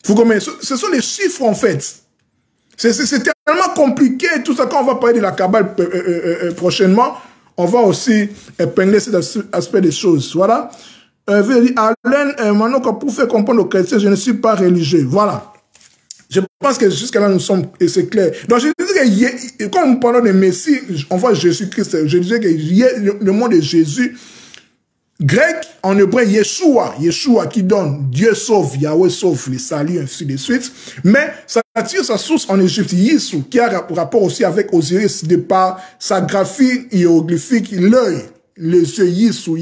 Vous comprenez? Ce sont des chiffres en fait. C'est tellement compliqué, tout ça. Quand on va parler de la Kabbale prochainement, on va aussi épingler cet aspect des choses. Voilà. Alain, maintenant, pour faire comprendre aux chrétiens, je ne suis pas religieux. Voilà. Je pense que jusqu'à là, nous sommes, et c'est clair. Donc, je disais que quand nous parlons de Messie, on voit Jésus-Christ. Je disais que le mot de Jésus, grec, en hébreu, Yeshua qui donne Dieu sauve, Yahweh sauve, les saluts, ainsi de suite. Mais ça tire sa source en Égypte, Yissou, qui a rapport aussi avec Osiris, de par sa graphie hiéroglyphique, l'œil, les yeux, Yissou.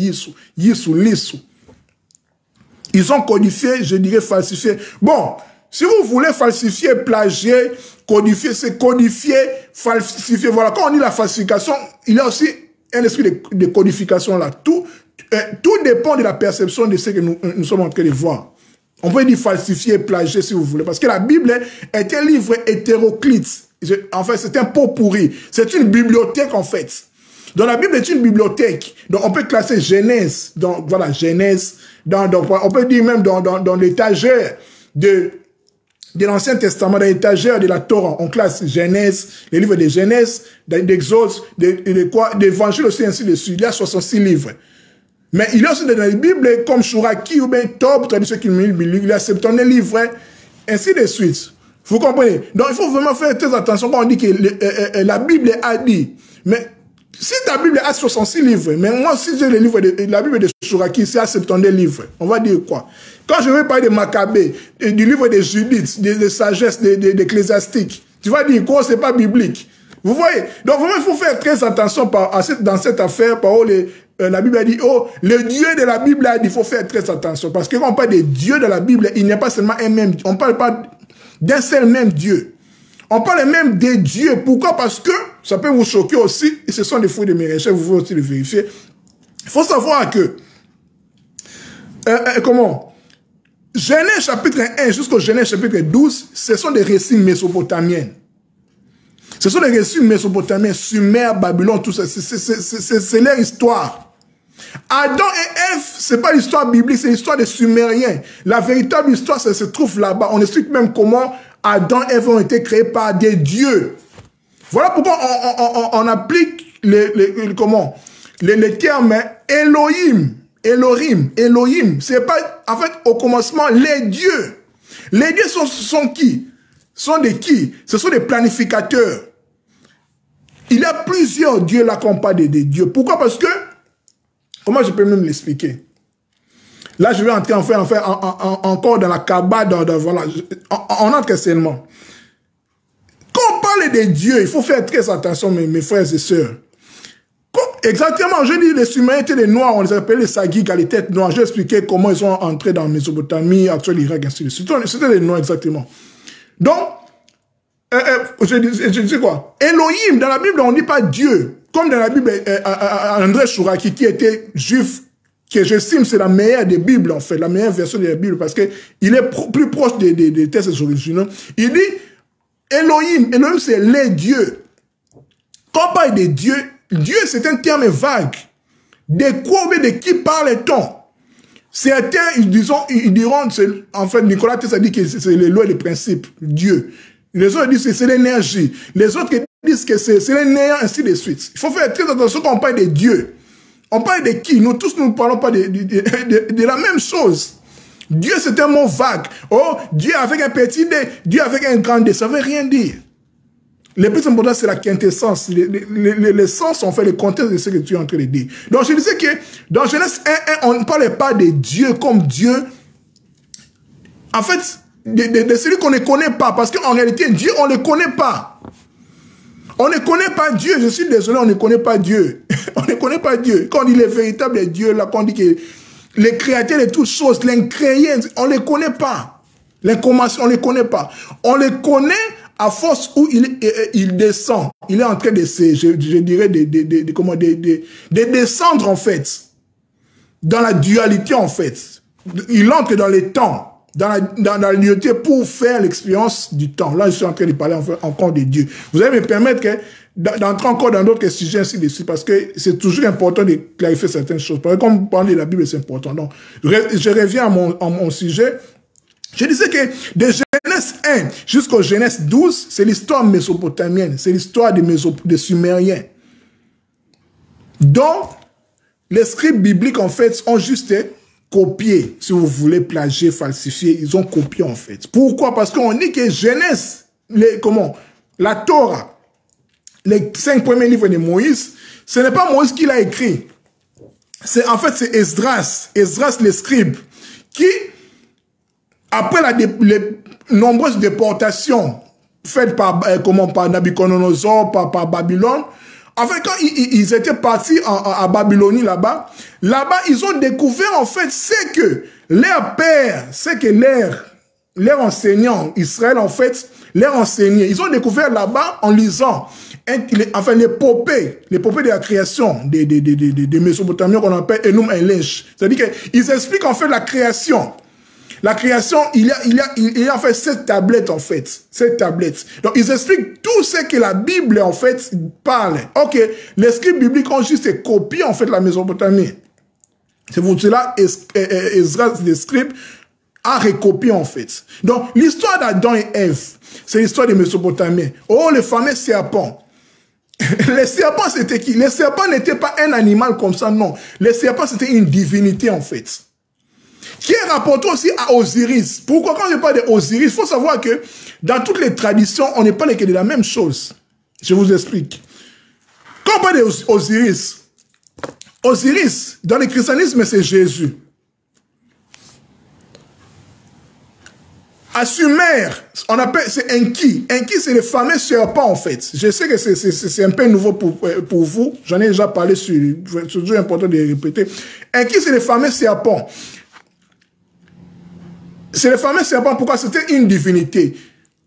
Ils ont codifié, je dirais falsifié. Bon, si vous voulez falsifier, plagier, codifier, c'est codifier, falsifier. Voilà, quand on dit la falsification, il y a aussi un esprit de codification là. Tout dépend de la perception de ce que nous sommes en train de voir. On peut dire falsifier, plagier si vous voulez, parce que la Bible est un livre hétéroclite. En fait, c'est un pot pourri. C'est une bibliothèque en fait. Donc la Bible est une bibliothèque. Donc on peut classer Genèse, donc voilà, Genèse, on peut dire même dans l'étagère de l'Ancien Testament, dans l'étagère de la Torah, on classe Genèse, les livres de Genèse, d'Exode, d'Évangile aussi, ainsi de suite. Il y a 66 livres. Mais il y a aussi dans la Bible, comme Chouraki ou bien Tob, traduction qui il y a 70 livres, ainsi de suite. Vous comprenez? Donc il faut vraiment faire très attention quand on dit que la Bible a dit. Mais si ta Bible a 66 livres, mais moi si j'ai le livre de la Bible de Chouraki, c'est à 70 livres, on va dire quoi? Quand je vais parler de Maccabée, du livre de Judith, de sagesse, d'Ecclésiastique, tu vas dire quoi? C'est pas biblique. Vous voyez? Donc vraiment, il faut faire très attention dans cette affaire, la Bible a dit, oh, le Dieu de la Bible a dit, il faut faire très attention. Parce que quand on parle de Dieu de la Bible, il n'y a pas seulement un même Dieu. On ne parle pas d'un seul même Dieu. On parle même des dieux. Pourquoi? Parce que, ça peut vous choquer aussi, et ce sont des fruits de mes recherches, vous pouvez aussi le vérifier. Il faut savoir que, Genèse chapitre 1 jusqu'au Genèse chapitre 12, ce sont des récits mésopotamiens. Ce sont les récits mésopotamiens, Sumer, Babylone, tout ça. C'est leur histoire. Adam et Ève, c'est pas l'histoire biblique, c'est l'histoire des Sumériens. La véritable histoire, ça se trouve là-bas. On explique même comment Adam et Ève ont été créés par des dieux. Voilà pourquoi on applique les termes Elohim, Elohim. C'est pas, en fait, au commencement, les dieux. Les dieux sont qui? Sont des qui? Ce sont des planificateurs. Il y a plusieurs dieux là qu'on parle des dieux. Pourquoi? Parce que, comment je peux même l'expliquer? Là, je vais entrer encore dans la Kabbale, voilà, on entre seulement. Quand on parle des dieux, il faut faire très attention, mes frères et sœurs. Exactement, je dis les Sumériens étaient les Noirs, on les appelait les Sagiques à les têtes noires. J'ai expliqué comment ils sont entrés dans la Mésopotamie, actuel Irak, ainsi de suite. C'était les Noirs, exactement. Donc, je dis quoi? Elohim, dans la Bible, on ne dit pas Dieu. Comme dans la Bible, André Chouraki, qui était juif, que j'estime c'est la meilleure des Bibles, en fait, la meilleure version de la Bible, parce qu'il est plus proche des textes originaux. Il dit, Elohim, c'est les dieux. Quand on parle des dieux, Dieu, c'est un terme vague. De quoi ou de qui parle-t-on? Certains, ils diront, en fait, Nicolas Tesla dit que c'est les lois et les principes, Dieu. Les autres disent que c'est l'énergie. Les autres disent que c'est les néants, ainsi de suite. Il faut faire très attention quand on parle de Dieu. On parle de qui? Nous tous, nous ne parlons pas de la même chose. Dieu, c'est un mot vague. Oh, Dieu avec un petit D, Dieu avec un grand D, ça ne veut rien dire. Le plus important, c'est la quintessence. Les sens ont fait le contexte de ce que tu es en train de dire. Donc, je disais que dans Genèse 1, on ne parlait pas de Dieu comme Dieu. En fait, de celui qu'on ne connaît pas. Parce qu'en réalité, Dieu, on ne le connaît pas. On ne connaît pas Dieu. Je suis désolé, on ne connaît pas Dieu. On ne connaît pas Dieu. Quand on dit les véritables dieux, là, quand on dit que les créateurs de toutes choses, l'incréé, on ne les connaît pas. L'incommation, on ne les connaît pas. On les connaît à force où il descend. Il est en train de, je dirais, de descendre, en fait. Dans la dualité, en fait. Il entre dans les temps. Dans la dualité pour faire l'expérience du temps. Là, je suis en train de parler encore de Dieu. Vous allez me permettre d'entrer encore dans d'autres sujets ainsi de suite, parce que c'est toujours important de clarifier certaines choses. Parce que quand vous parlez de la Bible, c'est important. Donc, je reviens à mon sujet. Je disais que de Genèse 1 jusqu'au Genèse 12, c'est l'histoire mésopotamienne, c'est l'histoire des Sumériens. Donc, les scripts bibliques, en fait, ont juste copié, si vous voulez, plagier, falsifier, ils ont copié, en fait. Pourquoi? Parce qu'on dit que Genèse, la Torah, les 5 premiers livres de Moïse, ce n'est pas Moïse qui l'a écrit. En fait, c'est Esdras le scribe, qui, après les nombreuses déportations faites par Nabucodonosor, par Babylone, en fait, quand ils étaient partis à Babylonie là-bas, ils ont découvert en fait c'est que leur père, c'est que leur enseignant, Israël en fait, leur enseignait. Ils ont découvert là-bas en lisant l'épopée de la création des Mésopotamiens qu'on appelle Enum Elish. C'est-à-dire qu'ils expliquent en fait la création. La création, il y a en fait 7 tablettes, en fait. 7 tablettes. Donc, ils expliquent tout ce que la Bible, en fait, parle. Ok, les scripts bibliques ont juste copié, en fait, la Mésopotamie. C'est pour cela, Esdras, le script, a recopié, en fait. Donc, l'histoire d'Adam et Ève, c'est l'histoire des Mésopotamiens. Oh, le fameux serpent. Les serpents, c'était qui? Les serpents n'étaient pas un animal comme ça, non. Les serpents, c'était une divinité, en fait. Qui est rapporté aussi à Osiris. Pourquoi quand je parle d'Osiris, il faut savoir que dans toutes les traditions, on n'est pas que de la même chose. Je vous explique. Quand on parle d'Osiris, Osiris, dans le christianisme, c'est Jésus. À Sumer, on appelle, c'est Enki. Enki, c'est le fameux serpent, en fait. Je sais que c'est un peu nouveau pour vous. J'en ai déjà parlé sur, c'est toujours important de répéter. Enki, c'est le fameux serpent. C'est le fameux serpent. Pourquoi? C'était une divinité.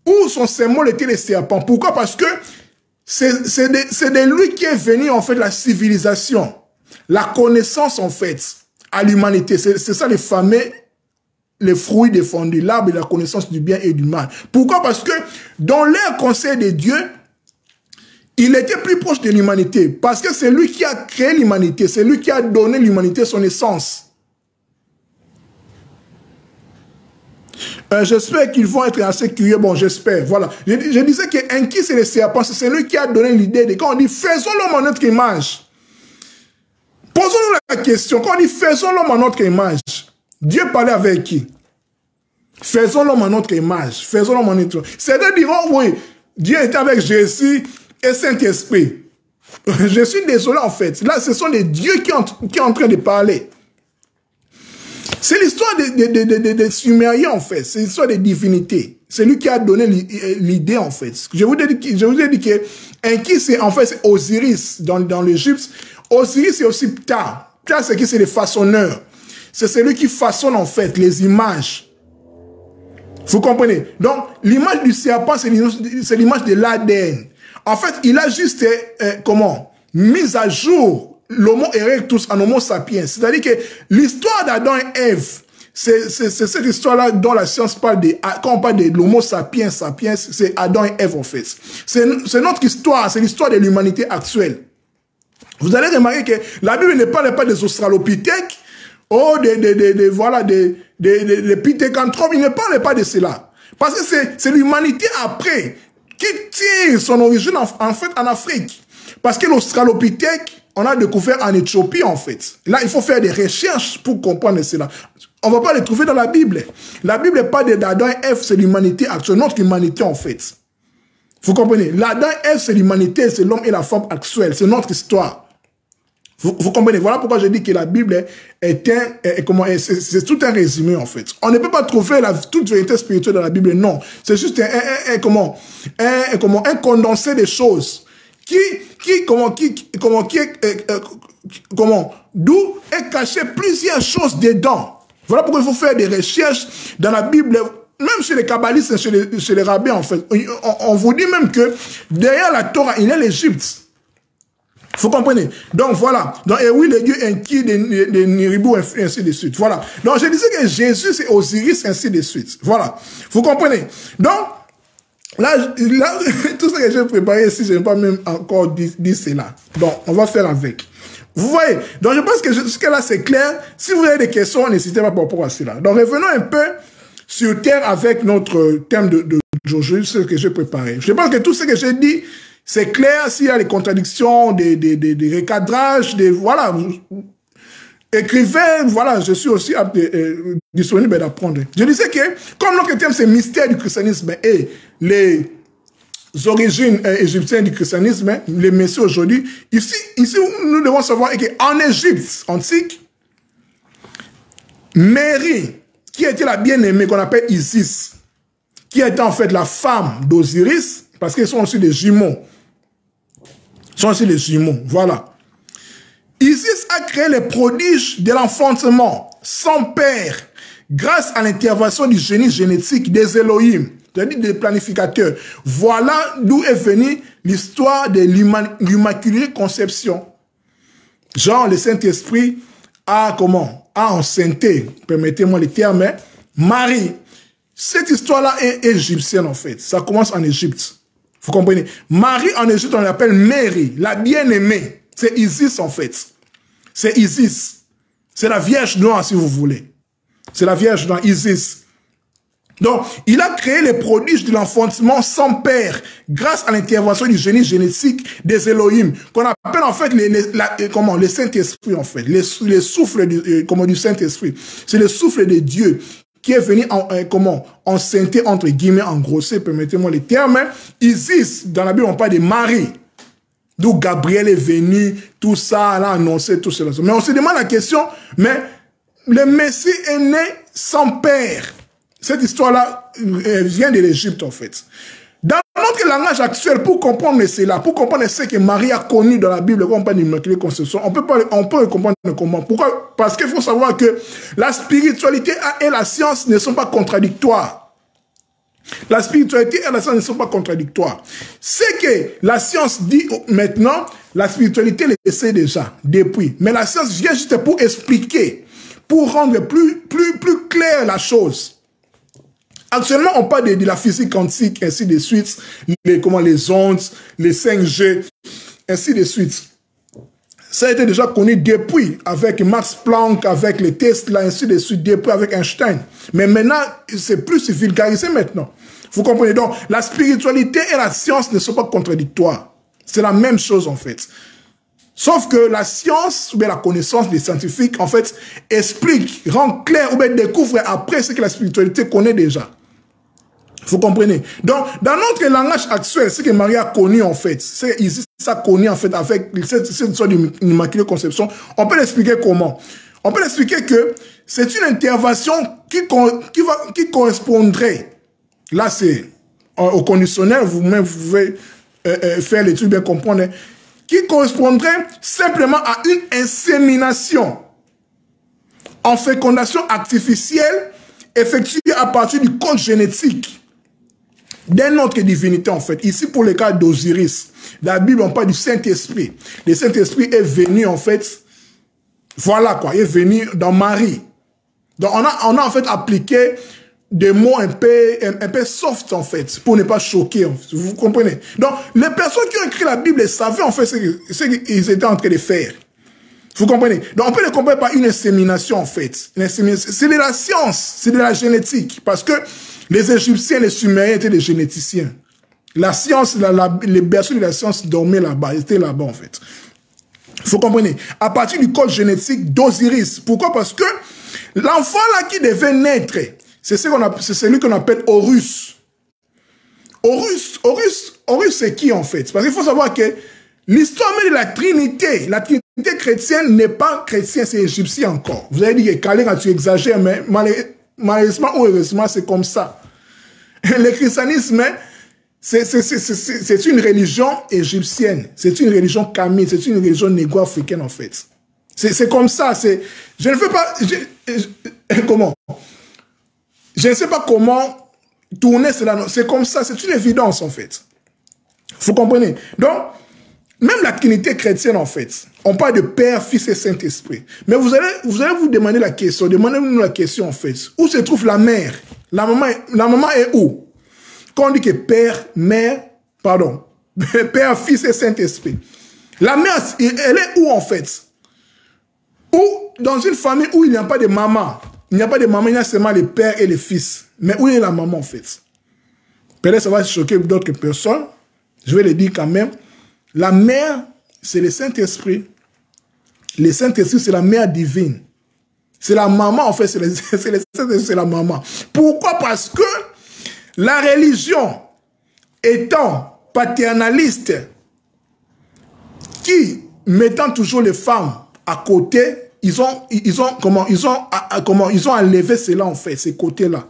Où son symbole était le serpent. Pourquoi? Parce que c'est de lui qui est venu, en fait, la civilisation. La connaissance, en fait, à l'humanité. C'est ça les fameux, les fruits défendus, l'arbre de la connaissance du bien et du mal. Pourquoi? Parce que dans leur conseil de Dieu, Il était plus proche de l'humanité parce que c'est lui qui a créé l'humanité, c'est lui qui a donné l'humanité son essence. J'espère qu'ils vont être assez curieux. Bon, j'espère. Voilà. Je disais que Enki, c'est le serpent. C'est lui qui a donné l'idée de quand on dit faisons l'homme à notre image. Posons-nous la question. Quand on dit faisons l'homme à notre image, Dieu parlait avec qui? Faisons l'homme à notre image. Faisons l'homme à notre image. Certains diront, oui, Dieu était avec Jésus et Saint-Esprit. Je suis désolé en fait. Là, ce sont les dieux qui sont en train de parler. C'est l'histoire des Sumériens, en fait. C'est l'histoire des divinités. C'est lui qui a donné l'idée, en fait. Je vous ai dit que Enki, c'est en fait Osiris dans l'Égypte. Osiris, c'est aussi Ptah. Ptah, c'est qui? C'est les façonneurs. C'est celui qui façonne, en fait, les images. Vous comprenez? Donc, l'image du serpent, c'est l'image de l'ADN. En fait, il a juste, mis à jour l'homo erectus en homo sapiens. C'est-à-dire que l'histoire d'Adam et Ève, c'est cette histoire-là dont la science parle quand on parle de l'homo sapiens, c'est Adam et Ève en fait. C'est notre histoire, c'est l'histoire de l'humanité actuelle. Vous allez remarquer que la Bible ne parle pas des australopithèques, des pithécanthropes, il ne parle pas de cela. Parce que c'est l'humanité après qui tire son origine en fait en Afrique. Parce que l'australopithèque, on a découvert en Éthiopie, en fait. Là, il faut faire des recherches pour comprendre cela. On ne va pas les trouver dans la Bible. La Bible n'est pas d'Adam et Ève, c'est l'humanité actuelle, notre humanité, en fait. Vous comprenez? L'Adam et Ève, c'est l'humanité, c'est l'homme et la femme actuelle, c'est notre histoire. Vous comprenez? Voilà pourquoi je dis que la Bible c'est tout un résumé, en fait. On ne peut pas trouver toute vérité spirituelle dans la Bible, non. C'est juste un condensé des choses. D'où est caché plusieurs choses dedans. Voilà pourquoi il faut faire des recherches dans la Bible, même chez les kabbalistes et chez les rabbins, en fait. On vous dit même que derrière la Torah, il y a l'Égypte. Vous comprenez? Donc voilà. Donc, et oui, le dieu Enki, de Niribu, ainsi de suite. Voilà. Donc je disais que Jésus, c'est Osiris, ainsi de suite. Voilà. Vous comprenez? Donc, Là, tout ce que j'ai préparé ici, je n'ai pas même encore dit cela. Donc, on va faire avec. Vous voyez? Donc, je pense que jusqu'à là, c'est clair. Si vous avez des questions, n'hésitez pas par rapport à cela. Donc, revenons un peu sur terre avec notre thème d'aujourd'hui, ce que j'ai préparé. Je pense que tout ce que j'ai dit, c'est clair. S'il y a des contradictions, des recadrages, voilà. Écrivain, voilà, je suis aussi disponible d'apprendre. Je disais que, comme notre thème, c'est mystère du christianisme et les origines égyptiennes du christianisme, les messieurs aujourd'hui, ici, nous devons savoir qu'en Égypte antique, Marie, qui était la bien-aimée qu'on appelle Isis, qui était en fait la femme d'Osiris, parce qu'ils sont aussi des jumeaux. Ils sont aussi des jumeaux, voilà. Isis a créé les prodiges de l'enfantement sans père grâce à l'intervention du génie génétique des Elohim, c'est-à-dire des planificateurs. Voilà d'où est venue l'histoire de l'Immaculée Conception. Genre, le Saint-Esprit a enceinté, permettez-moi le terme, Marie. Cette histoire-là est égyptienne en fait. Ça commence en Égypte. Vous comprenez? Marie en Égypte, on l'appelle Mary, la bien-aimée. C'est Isis en fait. C'est Isis. C'est la Vierge Noire si vous voulez. C'est la Vierge Noire, Isis. Donc, il a créé les prodiges de l'enfantement sans père grâce à l'intervention du génie génétique des Elohim, qu'on appelle en fait le Saint-Esprit en fait, les souffles du Saint-Esprit. C'est le souffle de Dieu qui est venu enceinter entre guillemets, engrossé, permettez-moi les termes. Isis, dans la Bible, on parle de Marie. D'où Gabriel est venu, tout ça, elle a annoncé tout cela. Mais on se demande la question, mais le Messie est né sans père. Cette histoire-là vient de l'Égypte, en fait. Dans notre langage actuel, pour comprendre cela, pour comprendre ce que Marie a connu dans la Bible, comme on parle d'Immaculée Conception, on peut comprendre comment. Pourquoi? Parce qu'il faut savoir que la spiritualité et la science ne sont pas contradictoires. La spiritualité et la science ne sont pas contradictoires. Ce que la science dit maintenant, la spiritualité le sait déjà, depuis. Mais la science vient juste pour expliquer, pour rendre plus claire la chose. Actuellement, on parle de la physique quantique, ainsi de suite, les ondes, les 5G, ainsi de suite. Ça a été déjà connu depuis, avec Max Planck, avec les Tesla, ainsi de suite, depuis avec Einstein. Mais maintenant, c'est plus vulgarisé maintenant. Vous comprenez? Donc, la spiritualité et la science ne sont pas contradictoires. C'est la même chose, en fait. Sauf que la science, ou bien la connaissance des scientifiques, en fait, explique, rend clair, ou bien découvre après ce que la spiritualité connaît déjà. Vous comprenez? Donc, dans notre langage actuel, ce que Marie a connu, en fait, c'est ici, ça connu, en fait, avec cette histoire d'Immaculée Conception, on peut l'expliquer comment? On peut l'expliquer que c'est une intervention qui correspondrait, là, c'est au conditionnel, vous-même, vous pouvez faire l'étude, bien comprendre, hein, qui correspondrait simplement à une insémination en fécondation artificielle effectuée à partir du code génétique d'une autre divinité, en fait. Ici, pour le cas d'Osiris, la Bible, on parle du Saint-Esprit. Le Saint-Esprit est venu, en fait, voilà quoi, il est venu dans Marie. Donc, on a en fait appliqué des mots un peu soft, en fait, pour ne pas choquer, vous comprenez? Donc, les personnes qui ont écrit la Bible savaient, en fait, ce qu'ils étaient en train de faire. Vous comprenez? Donc, on peut le comprendre par une insémination, en fait. C'est de la science, c'est de la génétique, parce que les Égyptiens, les Sumériens étaient des généticiens. La science, les berceaux de la science dormaient là-bas, ils étaient là-bas, en fait. Vous comprenez? À partir du code génétique d'Osiris. Pourquoi? Parce que l'enfant là qui devait naître, c'est celui qu'on appelle Horus. Horus, c'est qui, en fait? Parce qu'il faut savoir que l'histoire même de la Trinité chrétienne n'est pas chrétienne, c'est égyptien encore. Vous avez dit que Calais, tu exagères, mais malheureusement ou heureusement, c'est comme ça. Le christianisme, c'est une religion égyptienne, c'est une religion camille, c'est une religion négro-africaine, en fait. C'est comme ça, je ne veux pas, comment? Je ne sais pas comment tourner cela, c'est comme ça, c'est une évidence, en fait. Vous comprenez? Donc, même la Trinité chrétienne, en fait, on parle de Père, Fils et Saint-Esprit. Mais vous allez vous demander la question, demandez-nous la question, en fait. Où se trouve la mère? La maman est où? Quand on dit que Père, Fils et Saint-Esprit. La mère, elle est où, en fait? Ou dans une famille où il n'y a pas de maman. Il n'y a pas de maman, il y a seulement le père et le fils. Mais où est la maman, en fait? Peut-être ça va choquer d'autres personnes. Je vais le dire quand même. La mère, c'est le Saint-Esprit. Le Saint-Esprit, c'est la mère divine. C'est la maman, en fait, c'est la maman. Pourquoi? Parce que la religion étant paternaliste, qui, mettant toujours les femmes à côté, ils ont enlevé cela, en fait, ces côtés-là.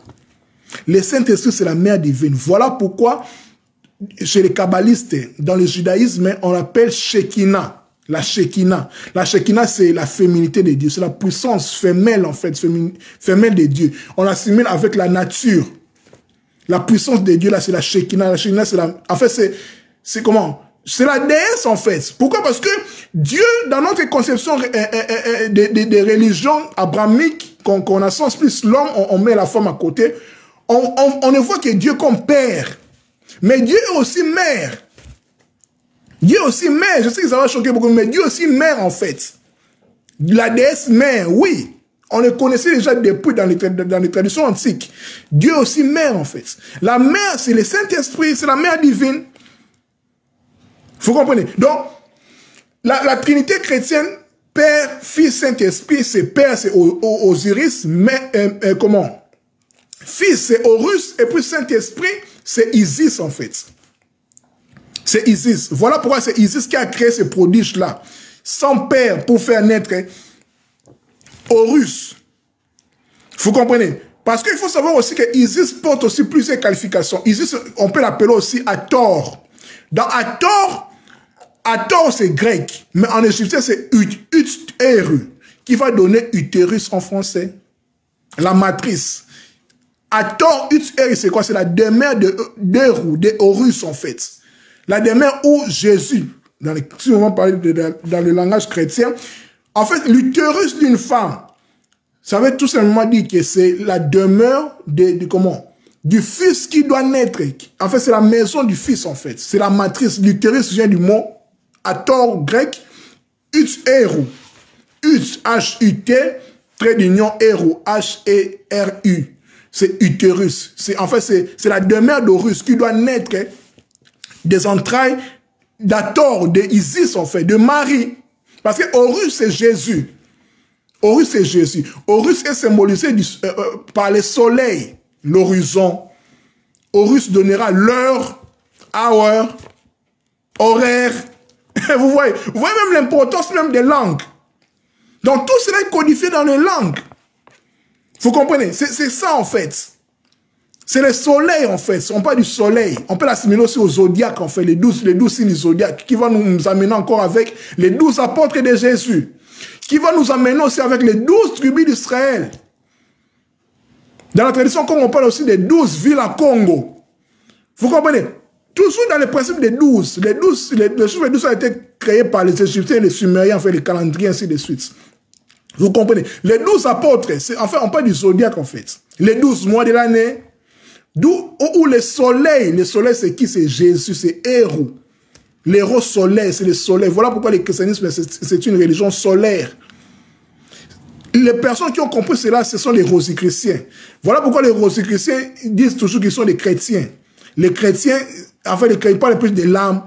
Le Saint-Esprit, c'est la mère divine. Voilà pourquoi, chez les kabbalistes, dans le judaïsme, on l'appelle Shekinah. La Shekinah. La Shekinah, c'est la féminité de Dieu. C'est la puissance femelle, en fait, femelle de Dieu. On l'assimile avec la nature. La puissance de Dieu, là, c'est la Shekinah. La Shekinah, c'est la... En fait, c'est comment? C'est la déesse, en fait. Pourquoi? Parce que Dieu, dans notre conception des religions abrahamiques, qu'on associe plus l'homme, on met la femme à côté, on ne voit que Dieu comme père. Mais Dieu est aussi mère. Dieu est aussi mère. Je sais que ça va choquer beaucoup, mais Dieu est aussi mère, en fait. La déesse mère, oui. On le connaissait déjà depuis dans les traditions antiques. Dieu est aussi mère, en fait. La mère, c'est le Saint-Esprit, c'est la mère divine. Vous comprenez? Donc, la Trinité chrétienne, Père, Fils, Saint-Esprit, c'est Père, c'est Osiris, mais comment? Fils, c'est Horus, et puis Saint-Esprit, c'est Isis, en fait. C'est Isis. Voilà pourquoi c'est Isis qui a créé ce prodige-là. Sans père pour faire naître Horus. Vous comprenez? Parce qu'il faut savoir aussi que Isis porte aussi plusieurs qualifications. Isis, on peut l'appeler aussi Hathor. Dans Hathor, c'est grec, mais en égyptien, c'est Ut-Eru, qui va donner utérus en français. La matrice. Hathor, Ut-Eru, c'est quoi? C'est la demeure d'Eru, de Horus, en fait. La demeure où Jésus, si on va parler dans le langage chrétien, en fait, l'utérus d'une femme, ça veut tout simplement dire que c'est la demeure du Fils qui doit naître. En fait, c'est la maison du Fils, en fait. C'est la matrice. L'utérus vient du mot ator grec, ut-eru. Ut, H-U-T, trait d'union, eru, H-E-R-U. C'est utérus. En fait, c'est la demeure d'Horus qui doit naître des entrailles d'Ator, d'Isis, en fait, de Marie. Parce que Horus, c'est Jésus. Horus, c'est Jésus. Horus est symbolisé par le soleil, l'horizon. Horus donnera l'heure, hour, horaire. Vous voyez même l'importance même des langues. Donc, tout cela est codifié dans les langues. Vous comprenez? C'est ça, en fait. C'est le soleil, en fait. On parle du soleil. On peut l'assimiler aussi au zodiaque, en fait. Les 12 signes du zodiaque, qui vont nous amener encore avec les 12 apôtres de Jésus. Qui vont nous amener aussi avec les 12 tribus d'Israël. Dans la tradition, comme on parle aussi des 12 villes à Congo. Vous comprenez? Toujours dans le principe des 12. Les chiffres 12 ont été créés par les Égyptiens, les Sumériens, en fait, les calendriers, ainsi de suite. Vous comprenez? Les 12 apôtres, en fait, on parle du zodiaque, en fait. Les 12 mois de l'année, où le soleil, c'est qui? C'est Jésus, c'est Héros. L'héros soleil, c'est le soleil. Voilà pourquoi le christianisme, c'est une religion solaire. Les personnes qui ont compris cela, ce sont les rosicruciens. Voilà pourquoi les rosicruciens disent toujours qu'ils sont des chrétiens. Les chrétiens, en fait, les chrétiens parlent plus des lames,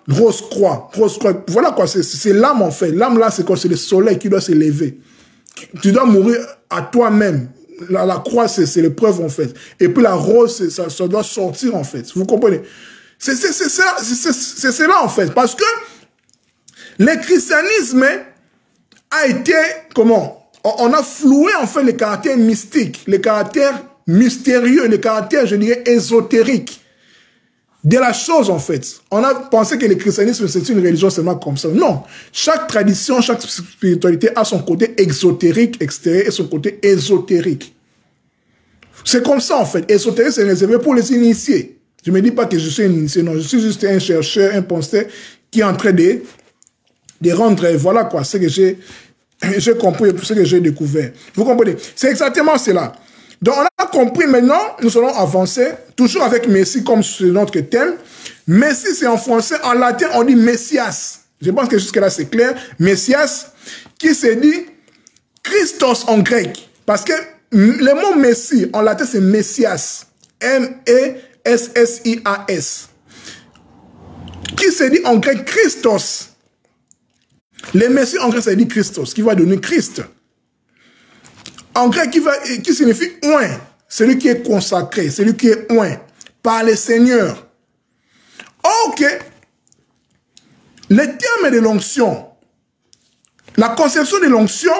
rose croix. Voilà quoi, c'est l'âme en fait. L'âme là, c'est quoi? C'est le soleil qui doit se lever. Tu dois mourir à toi-même. La croix, c'est l'épreuve en fait. Et puis la rose, ça doit sortir en fait. Vous comprenez? C'est cela en fait. Parce que le christianisme a été, comment? On a floué en fait les caractères mystiques, les caractères mystérieux, les caractères, je dirais, ésotériques de la chose en fait. On a pensé que le christianisme c'est une religion seulement comme ça. Non. Chaque tradition, chaque spiritualité a son côté exotérique, extérieur et son côté ésotérique. C'est comme ça en fait. Ésotérique c'est réservé pour les initiés. Je ne me dis pas que je suis un initié, non. Je suis juste un chercheur, un penseur qui est en train de rendre, voilà quoi, ce que j'ai compris, ce que j'ai découvert. Vous comprenez? C'est exactement cela. Donc, on a compris maintenant, nous allons avancer, toujours avec Messie comme c'est notre thème. Messie, c'est en français, en latin, on dit Messias. Je pense que jusque-là, c'est clair. Messias, qui se dit Christos en grec. Parce que le mot Messie, en latin, c'est Messias. M-E-S-S-I-A-S. Qui se dit en grec Christos. Le Messie, en grec, ça dit Christos, qui va donner Christ. En grec, qui signifie oint, celui qui est consacré, celui qui est oint, par le Seigneur. Ok. Le terme de l'onction, la conception de l'onction,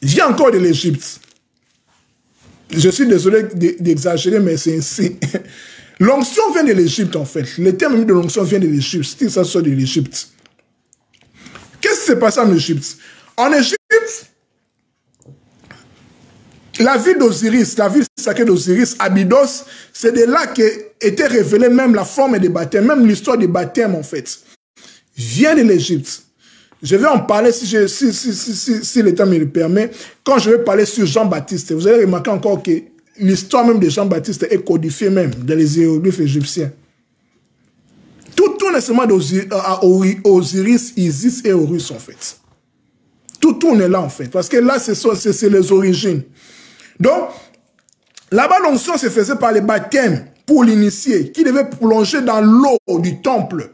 vient encore de l'Égypte. Je suis désolé d'exagérer, mais c'est ainsi. L'onction vient de l'Égypte, en fait. Le terme de l'onction vient de l'Égypte. Ça sort de l'Égypte. Qu'est-ce qui s'est passé en Égypte? En Égypte, la ville d'Osiris, la ville sacrée d'Osiris, Abydos, c'est de là qu'était révélée même la forme des baptêmes, même l'histoire des baptêmes en fait, vient de l'Égypte. Je vais en parler si le temps me le permet, quand je vais parler sur Jean-Baptiste. Vous allez remarquer encore que l'histoire même de Jean-Baptiste est codifiée même dans les hiéroglyphes égyptiens. Tout tourne seulement d'Osiris, Isis et Horus en fait. Tout tourne là en fait, parce que là c'est les origines. Donc, là-bas, l'onction se faisait par les baptêmes pour l'initié, qui devait plonger dans l'eau du temple.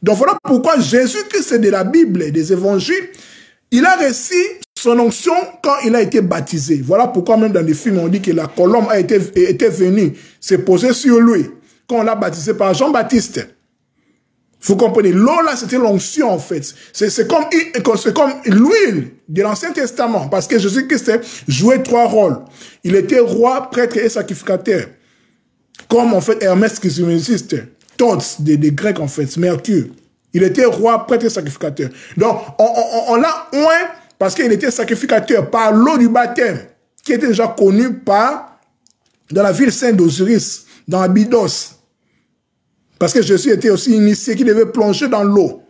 Donc, voilà pourquoi Jésus-Christ de la Bible et des évangiles, il a reçu son onction quand il a été baptisé. Voilà pourquoi même dans les films, on dit que la colombe était venue se poser sur lui quand on l'a baptisé par Jean-Baptiste. Vous comprenez? L'eau, là, c'était l'onction, en fait. C'est comme l'huile de l'Ancien Testament. Parce que Jésus-Christ jouait 3 rôles. Il était roi, prêtre et sacrificateur. Comme, en fait, Hermès Trismégiste. Thoth, des Grecs, en fait. Mercure. Il était roi, prêtre et sacrificateur. Donc, on l'a oint parce qu'il était sacrificateur par l'eau du baptême, qui était déjà connue dans la ville sainte d'Osiris, dans Abydos. Parce que Jésus était aussi initié, qui devait plonger dans l'eau.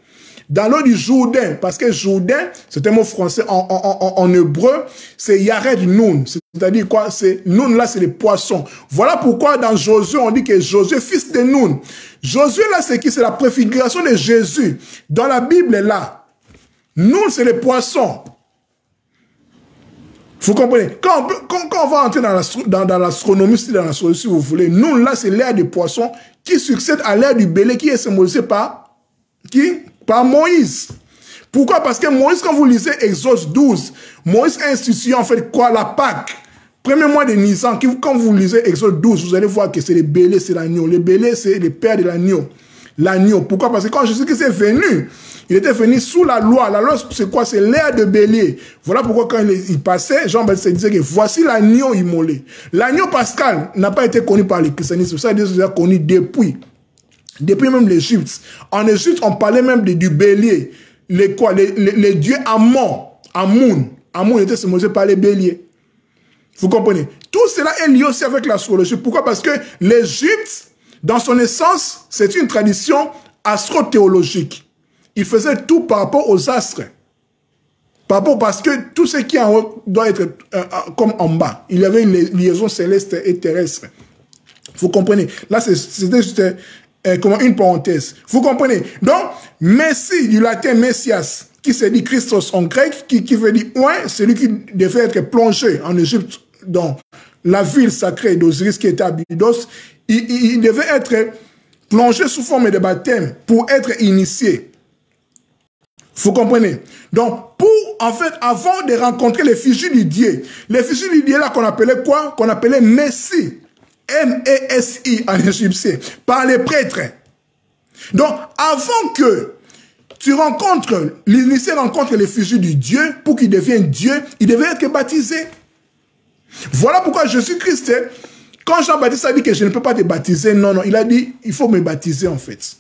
dans l'eau du Jourdain, parce que Jourdain, c'est un mot français en hébreu, c'est Yared Nun, c'est-à-dire quoi? C'est Nun là, c'est les poissons. Voilà pourquoi dans Josué, on dit que Josué, fils de Nun. Josué là, c'est qui? C'est la préfiguration de Jésus. Dans la Bible là, Nun, c'est les poissons. Vous comprenez? Quand on va entrer dans l'astronomie, si vous voulez, nous, là, c'est l'ère des poissons qui succède à l'ère du bélier qui est symbolisé par qui? Par Moïse. Pourquoi? Parce que Moïse, quand vous lisez Exode 12, Moïse a institué en fait quoi? La Pâque. Premier mois de Nisan, quand vous lisez Exode 12, vous allez voir que c'est les béliers, c'est l'agneau. Les béliers, c'est les pères de l'agneau. L'agneau. Pourquoi? Parce que quand Jésus-Christ est venu, il était venu sous la loi. La loi, c'est quoi? C'est l'ère de bélier. Voilà pourquoi quand il passait, Jean-Baptiste disait que voici l'agneau immolé. L'agneau pascal n'a pas été connu par les christianistes. Ça a été connu depuis même l'Égypte. En Égypte, on parlait même du bélier. Les dieux Amon. Amoun était symbolisé par les béliers. Vous comprenez? Tout cela est lié aussi avec l'astrologie. Pourquoi? Parce que l'Égypte, dans son essence, c'est une tradition astro-théologique. Il faisait tout par rapport aux astres. Parce que tout ce qui est en haut doit être comme en bas. Il y avait une liaison céleste et terrestre. Vous comprenez? Là, c'était juste comme une parenthèse. Vous comprenez? Donc, Messie, du latin Messias, qui se dit Christos en grec, qui veut dire oint, celui qui devait être plongé en Égypte, dans la ville sacrée d'Osiris qui était à Abydos, il devait être plongé sous forme de baptême pour être initié. Vous comprenez? Donc, en fait, avant de rencontrer l'effigie du Dieu là qu'on appelait quoi? Qu'on appelait Messie. M-E-S-I en égyptien. Par les prêtres. Donc, avant que l'initié rencontre l'effigie du Dieu, pour qu'il devienne Dieu, il devait être baptisé. Voilà pourquoi Jésus-Christ, quand Jean-Baptiste a dit que je ne peux pas te baptiser, non, il a dit, il faut me baptiser en fait.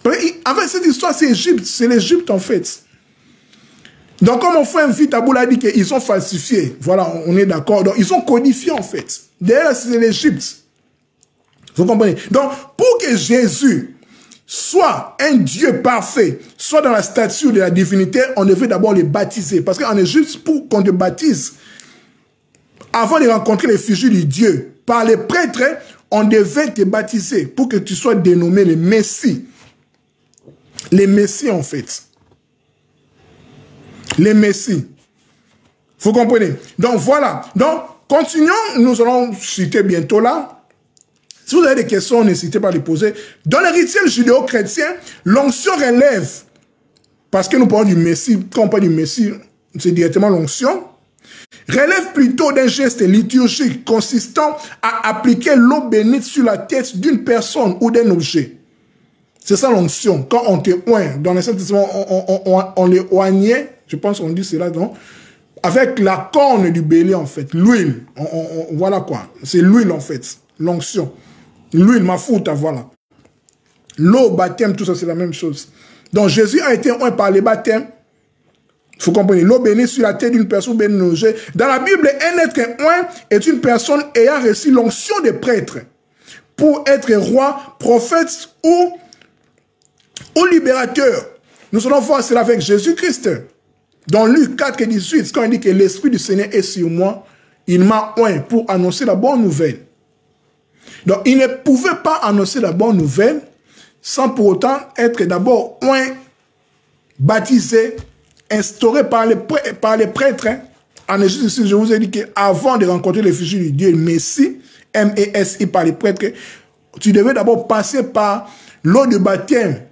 En fait, cette histoire, c'est l'Égypte en fait. Donc, comme mon frère Vitaboul a dit qu'ils ont falsifié, voilà, on est d'accord, donc ils ont codifié en fait. D'ailleurs, c'est l'Égypte. Vous comprenez? Donc, pour que Jésus soit un Dieu parfait, soit dans la stature de la divinité, on devait d'abord le baptiser. Parce qu'en Égypte, pour qu'on te baptise, avant de rencontrer l'effigie du Dieu, par les prêtres, on devait te baptiser pour que tu sois dénommé le Messie. Les Messies, en fait. Les Messies. Vous comprenez? Donc, voilà. Donc, continuons. Nous allons citer bientôt là. Si vous avez des questions, n'hésitez pas à les poser. Dans les rituels judéo-chrétiens, l'onction relève. Parce que nous parlons du Messie. Quand on parle du Messie, c'est directement l'onction. Relève plutôt d'un geste liturgique consistant à appliquer l'eau bénite sur la tête d'une personne ou d'un objet. C'est ça l'onction. Quand on te oint, dans l'Ancien Testament, on les oignait, je pense qu'on dit cela, non? Avec la corne du bélier, en fait, l'huile. Voilà quoi. C'est l'huile, en fait. L'onction. L'huile, ma faute, voilà. L'eau, baptême, tout ça, c'est la même chose. Donc, Jésus a été oint par les baptêmes. Vous comprenez? L'eau bénite sur la tête d'une personne bénie. Dans la Bible, un être oint est une personne ayant reçu l'onction des prêtres pour être roi, prophète ou libérateur. Nous allons voir cela avec Jésus-Christ. Dans Luc 4, 18, quand il dit que l'Esprit du Seigneur est sur moi, il m'a oint pour annoncer la bonne nouvelle. Donc, il ne pouvait pas annoncer la bonne nouvelle sans pour autant être d'abord oint, baptisé, instauré par les prêtres. En Égypte, je vous ai dit qu'avant de rencontrer l'effigie du Dieu Messie, M-E-S-I par les prêtres, tu devais d'abord passer par l'eau de baptême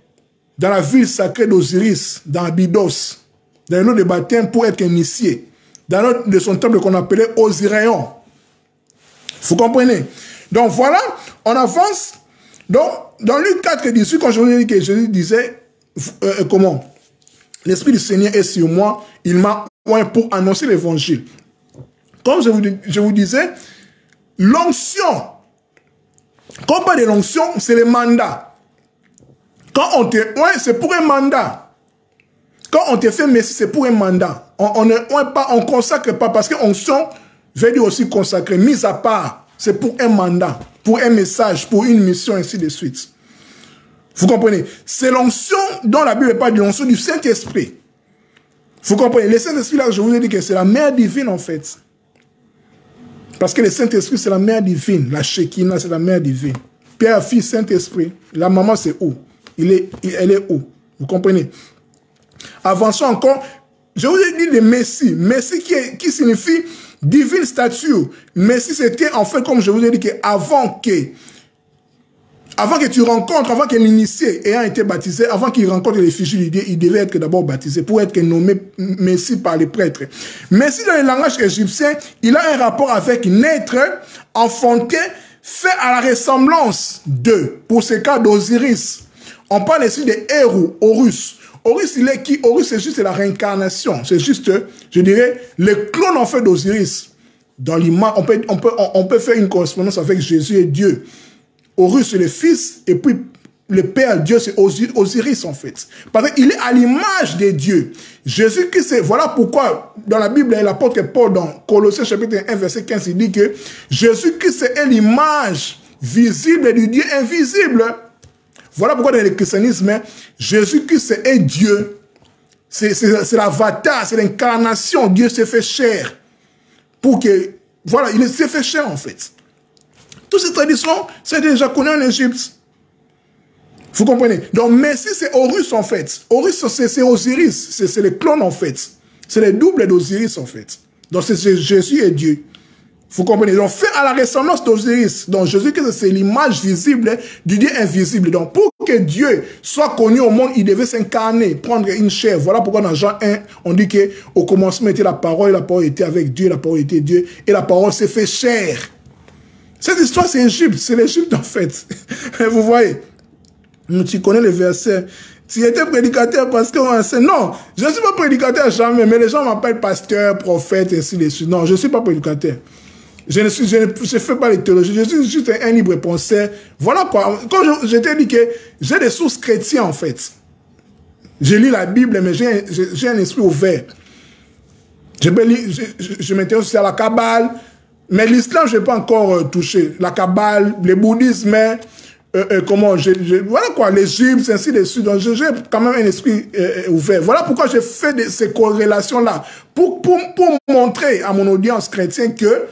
dans la ville sacrée d'Osiris, dans Abydos, dans l'eau de baptême pour être initié, dans l'eau de son temple qu'on appelait Osiréon. Vous comprenez? Donc voilà, on avance. Donc, dans Luc 4, 18, quand je vous ai dit que Jésus disait, comment? L'Esprit du Seigneur est sur moi, il m'a oint pour annoncer l'évangile. Comme je vous disais, l'onction, quand on parle de l'onction, c'est le mandat. Quand on te oint, c'est pour un mandat. Quand on te fait messie, c'est pour un mandat. On ne oint pas, on ne consacre pas, parce que onction veut dire aussi consacrer, mise à part. C'est pour un mandat, pour un message, pour une mission, ainsi de suite. Vous comprenez? C'est l'onction dont la Bible parle de l'onction du Saint-Esprit. Vous comprenez? Le Saint-Esprit, là, je vous ai dit que c'est la mère divine, en fait. Parce que le Saint-Esprit, c'est la mère divine. La Shekinah, c'est la mère divine. Père, Fils, Saint-Esprit. La maman, c'est où? Elle est où? Vous comprenez? Avançons encore. Je vous ai dit de Messie. Messie qui signifie divine stature. Messie, c'était en fait, comme je vous ai dit, avant que tu rencontres, avant que l'initié ayant été baptisé, avant qu'il rencontre les fichiers du Dieu, il devait être d'abord baptisé pour être nommé Messie par les prêtres. Messie, dans le langage égyptien, il a un rapport avec naître, enfanter, fait à la ressemblance de, pour ce cas d'Osiris. On parle ici de Héru, Horus. Horus, il est qui? Horus, c'est juste la réincarnation. C'est juste, je dirais, le clone en fait d'Osiris. Dans l'image, on peut faire une correspondance avec Jésus et Dieu. Horus, c'est le fils, et puis le père Dieu, c'est Osiris en fait. Parce qu'il est à l'image de Dieu. Jésus-Christ, voilà pourquoi dans la Bible, l'apôtre Paul, dans Colossiens chapitre 1, verset 15, il dit que Jésus-Christ est l'image visible du Dieu invisible. Voilà pourquoi dans le christianisme, Jésus-Christ est Dieu. C'est l'avatar, c'est l'incarnation. Dieu s'est fait chair. Pour que, voilà, il s'est fait chair en fait. Toutes ces traditions, c'est déjà connu en Égypte. Vous comprenez? Donc, Messie, c'est Horus en fait. Horus, c'est Osiris. C'est le clone en fait. C'est le double d'Osiris en fait. Donc, c'est Jésus et Dieu. Vous comprenez? Donc, fait à la ressemblance d'Osiris. Donc, Jésus-Christ, c'est l'image visible du Dieu invisible. Donc, pour que Dieu soit connu au monde, il devait s'incarner, prendre une chair. Voilà pourquoi dans Jean 1, on dit qu'au commencement était la parole était avec Dieu, la parole était Dieu, et la parole s'est fait chair. Cette histoire, c'est Égypte. C'est l'Égypte, en fait. Vous voyez? Tu connais les versets. Tu étais prédicateur parce qu'on enseigne. Non, je ne suis pas prédicateur jamais, mais les gens m'appellent pasteur, prophète, ainsi de suite. Non, je ne suis pas prédicateur. Je ne fais pas les théologies. Je suis juste un libre penseur. Voilà quoi. Quand je t'ai dit que j'ai des sources chrétiennes, en fait. Je lis la Bible, mais j'ai un esprit ouvert. Je m'intéresse aussi à la Kabbale. Mais l'islam, je n'ai pas encore touché. La Kabbale, le bouddhisme, voilà quoi, l'Égypte, ainsi de suite. Donc, j'ai quand même un esprit ouvert. Voilà pourquoi j'ai fait ces corrélations-là. Pour montrer à mon audience chrétienne que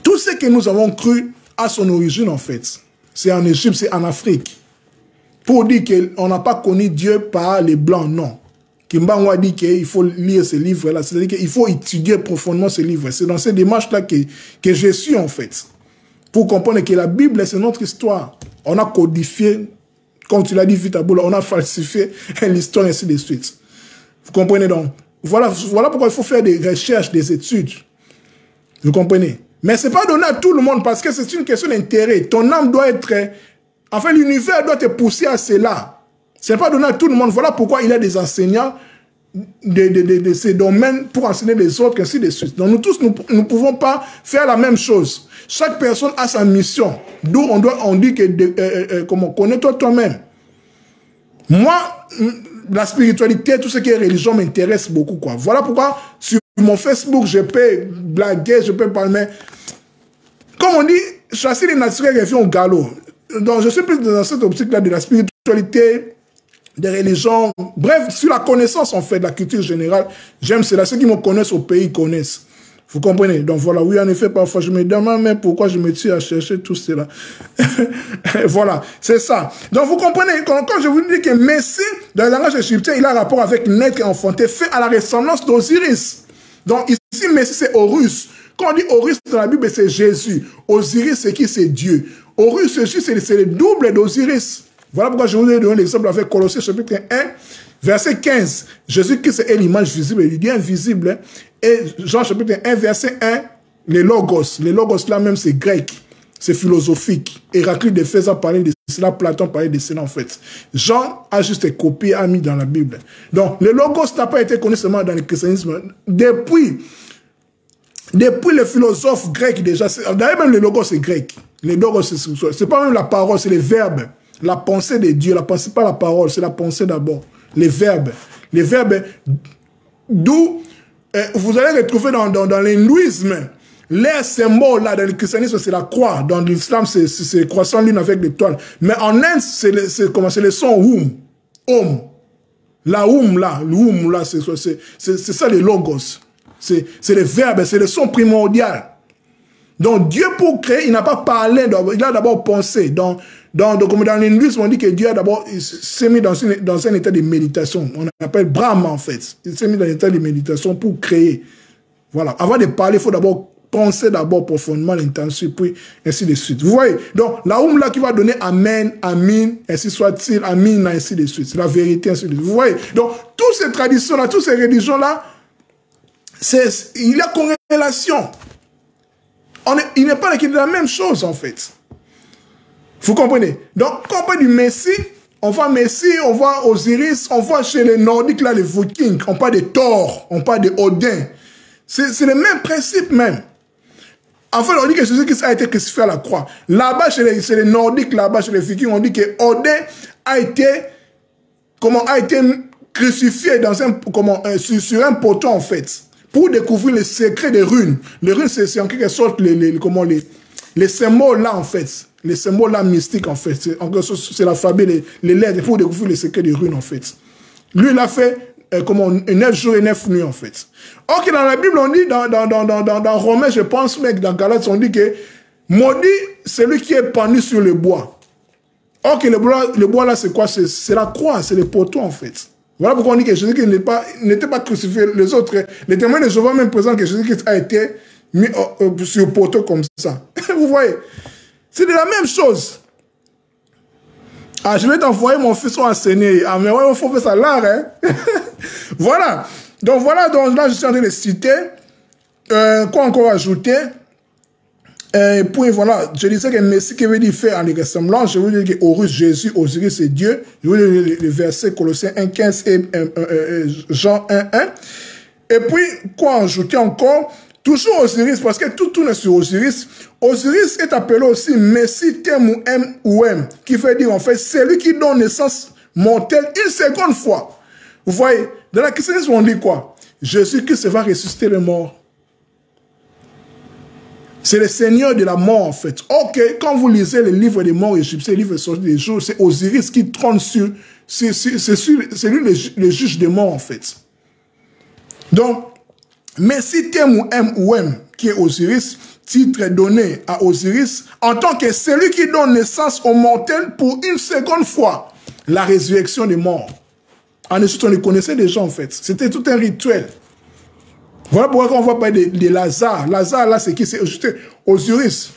tout ce que nous avons cru a son origine, en fait. C'est en Égypte, c'est en Afrique. Pour dire qu'on n'a pas connu Dieu par les Blancs, non. Kimbanwa dit qu'il faut lire ces livres-là, c'est-à-dire qu'il faut étudier profondément ces livres. C'est dans ces démarches-là que je suis, en fait. Pour comprendre que la Bible, c'est notre histoire. On a codifié, comme tu l'as dit, Vitaboula, on a falsifié l'histoire, ainsi de suite. Vous comprenez donc? Voilà pourquoi il faut faire des recherches, des études. Vous comprenez? Mais ce n'est pas donné à tout le monde parce que c'est une question d'intérêt. Ton âme doit être... Enfin, l'univers doit te pousser à cela. Ce n'est pas donné à tout le monde. Voilà pourquoi il y a des enseignants de ces domaines pour enseigner les autres, ainsi de suite. Donc nous tous, nous ne pouvons pas faire la même chose. Chaque personne a sa mission. D'où on dit que connais-toi toi-même. Moi, la spiritualité, tout ce qui est religion m'intéresse beaucoup, quoi. Voilà pourquoi sur mon Facebook, je peux blaguer, je peux parler. Comme on dit, chasser les naturels revient au galop. Donc je suis plus dans cette optique-là de la spiritualité, des religions, bref, sur la connaissance en fait, de la culture générale. J'aime cela. Ceux qui me connaissent au pays connaissent. Vous comprenez? Donc voilà, oui, en effet, parfois je me demande même pourquoi je me tire à chercher tout cela. Voilà, c'est ça. Donc vous comprenez, quand je vous dis que Messie, dans le langage égyptien, il a un rapport avec naître et enfanter, fait à la ressemblance d'Osiris. Donc ici, Messie, c'est Horus. Quand on dit Horus dans la Bible, c'est Jésus. Osiris, c'est qui? C'est Dieu. Horus, c'est le double d'Osiris. Voilà pourquoi je vous ai donné l'exemple avec Colossiens chapitre 1, verset 15. Jésus-Christ est l'image visible du Dieu invisible. Et Jean chapitre 1, verset 1, les logos. Les logos là même, c'est grec. C'est philosophique. Héraclite d'Éphèse a parlé de cela, Platon parlait de cela en fait. Jean a juste copié, a mis dans la Bible. Donc, le logos n'a pas été connu seulement dans le christianisme. Depuis les philosophes grecs déjà, d'ailleurs même le logos c'est grec. Le logos c'est pas même la parole, c'est les verbes. La pensée de Dieu, la pensée, pas la parole, c'est la pensée d'abord. Les verbes. Les verbes, d'où vous allez retrouver dans l'hindouisme les symboles là, dans le christianisme, c'est la croix. Dans l'islam, c'est le croissant lune avec l'étoile. Mais en Inde, c'est le son Om. La là, c'est ça les logos. C'est les verbes, c'est le son primordial. Donc Dieu, pour créer, il n'a pas parlé, il a d'abord pensé. Dans l'hindouisme, on dit que Dieu a d'abord s'est mis dans un état de méditation. On appelle Brahma en fait. Il s'est mis dans un état de méditation pour créer. Voilà. Avant de parler, il faut d'abord penser profondément l'intention, puis ainsi de suite. Vous voyez? Donc la là qui va donner Amen, Amin, ainsi soit-il, Amin, ainsi de suite. C'est la vérité, ainsi de suite. Vous voyez? Donc toutes ces traditions-là, toutes ces religions-là, il y a corrélation. Il n'est pas de la même chose, en fait. Vous comprenez? Donc, quand on parle du Messie, on voit Osiris, on voit chez les Nordiques, là, les Vikings, on parle de Thor, on parle de Odin. C'est le même principe, même. En fait, on dit que Jésus-Christ a été crucifié à la croix. Là-bas, chez les Nordiques, là-bas, chez les Vikings, on dit que Odin a été crucifié sur un poteau, en fait, pour découvrir les secrets des runes. Les runes, c'est en quelque sorte les symboles là, en fait. Les symboles là mystiques, en fait. C'est l'alphabet, les lettres, pour découvrir les secrets des runes, en fait. Lui, il a fait 9 jours et 9 nuits, en fait. Ok, dans la Bible, on dit, dans Romains, je pense, mais dans Galates, on dit que maudit, c'est lui qui est pendu sur le bois. Ok, le bois là, c'est quoi? C'est la croix, c'est le poteau, en fait. Voilà pourquoi on dit que Jésus-Christ n'était pas crucifié. Les témoins de Jéhovah même présentent que Jésus-Christ a été mis sur le poteau comme ça. Vous voyez? C'est de la même chose. Ah, je vais t'envoyer mon fils enseigner. Ah, mais ouais, il faut faire ça là, hein. Voilà. Donc là, je suis en train de citer. Quoi encore ajouter? Et puis voilà, je disais que Messie qui veut dire faire en ressemblant, je veux dire que Horus, Jésus, Osiris et Dieu. Je veux dire le verset Colossiens 1,15 et Jean 1,1. Et puis, quoi ajouter encore? Toujours Osiris, parce que tout tourne sur Osiris. Osiris est appelé aussi Messie Tem ou M, qui veut dire en fait, c'est lui qui donne naissance mortelle une seconde fois. Vous voyez, dans la christianisme, on dit quoi? Jésus-Christ va ressusciter les morts. C'est le Seigneur de la mort, en fait. Ok, quand vous lisez le livre des morts égyptiens, le livre des jours, c'est Osiris qui trône sur... C'est lui le juge des morts, en fait. Donc, Messie Tem ou M, qui est Osiris, titre donné à Osiris, en tant que celui qui donne naissance aux mortels pour une seconde fois, la résurrection des morts. En Égypte, on les connaissait déjà, en fait. C'était tout un rituel. Voilà pourquoi on voit parler de Lazare. Lazare, là, c'est qui? C'est Osiris.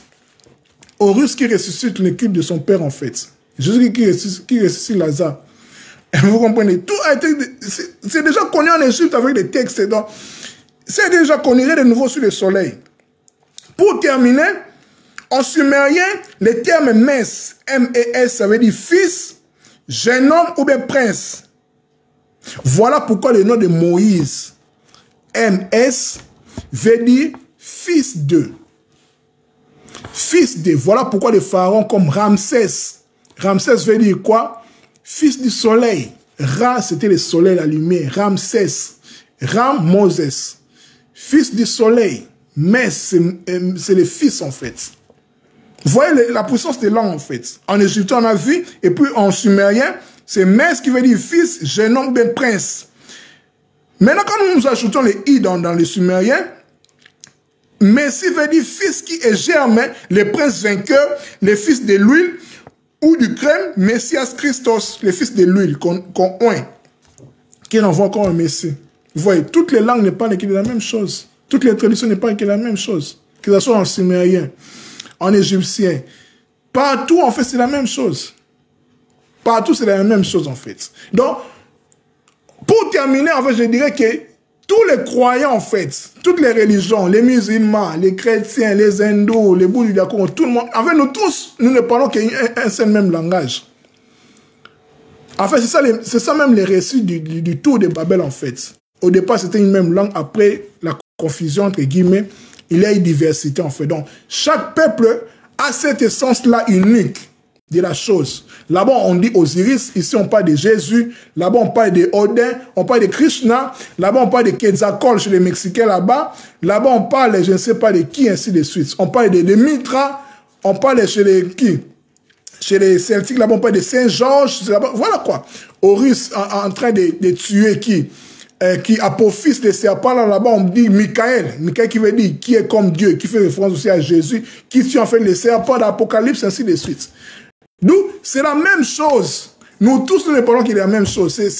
Horus qui ressuscite le culte de son père, en fait. Jésus qui ressuscite Lazare. Vous comprenez? Tout a été... C'est déjà connu en Égypte avec des textes. C'est déjà connu de nouveau sur le soleil. Pour terminer, en sumérien, le terme mens, M-E-S, ça veut dire fils, jeune homme ou bien prince. Voilà pourquoi le nom de Moïse, M-S, veut dire fils de. Fils de. Voilà pourquoi les pharaons comme Ramsès. Ramsès veut dire quoi? Fils du soleil. Ra, c'était le soleil, la lumière. Ramsès. Ram, Moses. Fils du soleil. Mais c'est le fils, en fait. Vous voyez la puissance des langues, en fait. En Égypte, on a vu. Et puis, en sumérien, c'est Mès qui veut dire fils, jeune homme, bien prince. Maintenant, quand nous ajoutons les i dans les sumériens, Messie veut dire fils qui est germain, le prince vainqueur, le fils de l'huile ou du crème, Messias Christos, le fils de l'huile qu'on oint, qui envoie encore un Messie. Vous voyez, toutes les langues ne parlent que de la même chose. Toutes les traditions ne parlent que de la même chose. Que ce soit en sumérien, en égyptien. Partout, en fait, c'est la même chose. Partout, c'est la même chose, en fait. Donc, pour terminer, en fait, je dirais que tous les croyants, en fait, toutes les religions, les musulmans, les chrétiens, les hindous, les bouddhistes, tout le monde, en fait, nous tous, nous ne parlons qu'un seul même langage. En fait, c'est ça même les récits du tour de Babel, en fait. Au départ, c'était une même langue. Après la confusion, entre guillemets, il y a une diversité, en fait. Donc, chaque peuple a cette essence-là unique de la chose. Là-bas, on dit Osiris, ici on parle de Jésus, là-bas on parle de Odin, on parle de Krishna, là-bas on parle de Quetzalcoatl chez les Mexicains là-bas, là-bas on parle, je ne sais pas de qui, ainsi de suite. On parle de Mitra, on parle chez les qui? Chez les Celtiques, là-bas on parle de Saint-Georges, voilà quoi. Horus en train de tuer qui apophise les serpents, là-bas on dit Michael qui veut dire qui est comme Dieu, qui fait référence aussi à Jésus, qui tue en fait les serpents d'Apocalypse, ainsi de suite. Nous, c'est la même chose. Nous tous, nous ne parlons qu'il est la même chose. C'est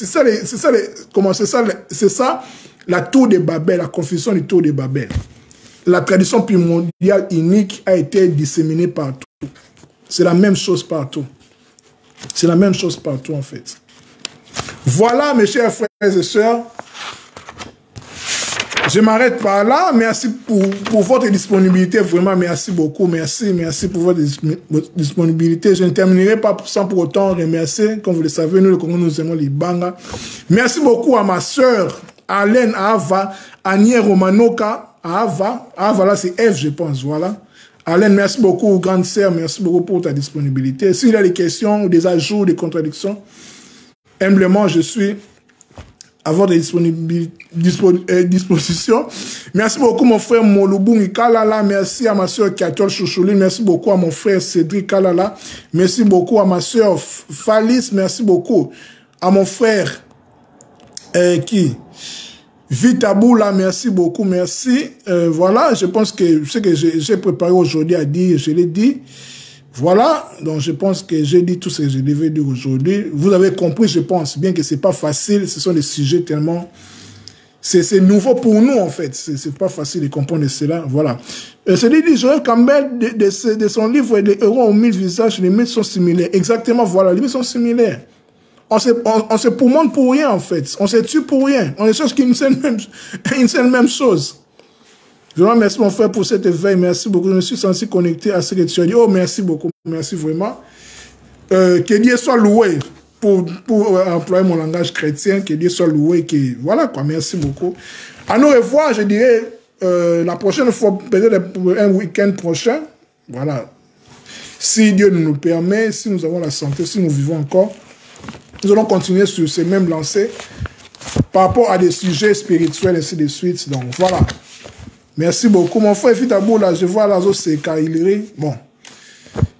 ça la tour de Babel, la confession du tour de Babel. La tradition primordiale unique a été disséminée partout. C'est la même chose partout. C'est la même chose partout en fait. Voilà mes chers frères et sœurs. Je m'arrête par là. Merci pour votre disponibilité. Vraiment, merci beaucoup. Merci pour votre disponibilité. Je ne terminerai pas sans pour autant remercier. Comme vous le savez, nous, le Congo, nous aimons les Banga. Merci beaucoup à ma sœur, Alain Ava, Anier Romanoka, Ava. Ava, là, c'est F, je pense. Voilà. Alain, merci beaucoup, grande sœur. Merci beaucoup pour ta disponibilité. S'il y a des questions, des ajouts, des contradictions, humblement, je suis à votre disposition. Merci beaucoup, mon frère Molubungi Kalala. Merci à ma soeur Katol Chouchouli. Merci beaucoup à mon frère Cédric Kalala. Merci beaucoup à ma soeur Falis. Merci beaucoup à mon frère Vitaboula. Merci beaucoup. Merci. Voilà, je pense que ce que j'ai préparé aujourd'hui à dire, je l'ai dit. Voilà, donc je pense que j'ai dit tout ce que je devais dire aujourd'hui. Vous avez compris, je pense, bien que ce n'est pas facile, ce sont des sujets tellement... C'est nouveau pour nous, en fait. C'est pas facile de comprendre cela, voilà. C'est dit, Joël Campbell, de son livre « Les héros aux 1000 visages », les mythes sont similaires. Exactement, voilà, les mythes sont similaires. On se pourmonte pour rien, en fait. On se tue pour rien. On ne cherche qu'une seule même chose. Je vous remercie, mon frère, pour cet éveil. Merci beaucoup. Je me suis senti connecté à ce que tu as dit. Oh, merci beaucoup. Merci vraiment. Que Dieu soit loué pour employer mon langage chrétien. Que Dieu soit loué. Voilà quoi. Merci beaucoup. À nous revoir, je dirais, la prochaine fois, peut-être un week-end prochain. Voilà. Si Dieu nous permet, si nous avons la santé, si nous vivons encore, nous allons continuer sur ces mêmes lancées par rapport à des sujets spirituels, ainsi de suite. Donc, voilà. Merci beaucoup. Mon frère Fitabou, là, je vois Lazo Sekaïleri. Bon.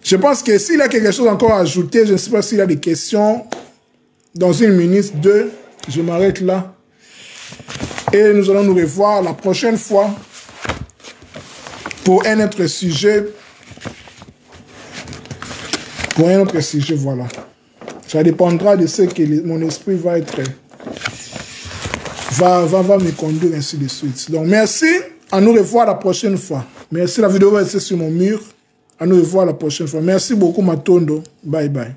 Je pense que s'il y a quelque chose encore à ajouter, je ne sais pas s'il y a des questions. Dans une minute, deux, je m'arrête là. Et nous allons nous revoir la prochaine fois pour un autre sujet. Pour un autre sujet, voilà. Ça dépendra de ce que mon esprit va être... va me conduire, ainsi de suite. Donc, merci. À nous revoir la prochaine fois. Merci, la vidéo va être sur mon mur. À nous revoir la prochaine fois. Merci beaucoup, Matondo. Bye bye.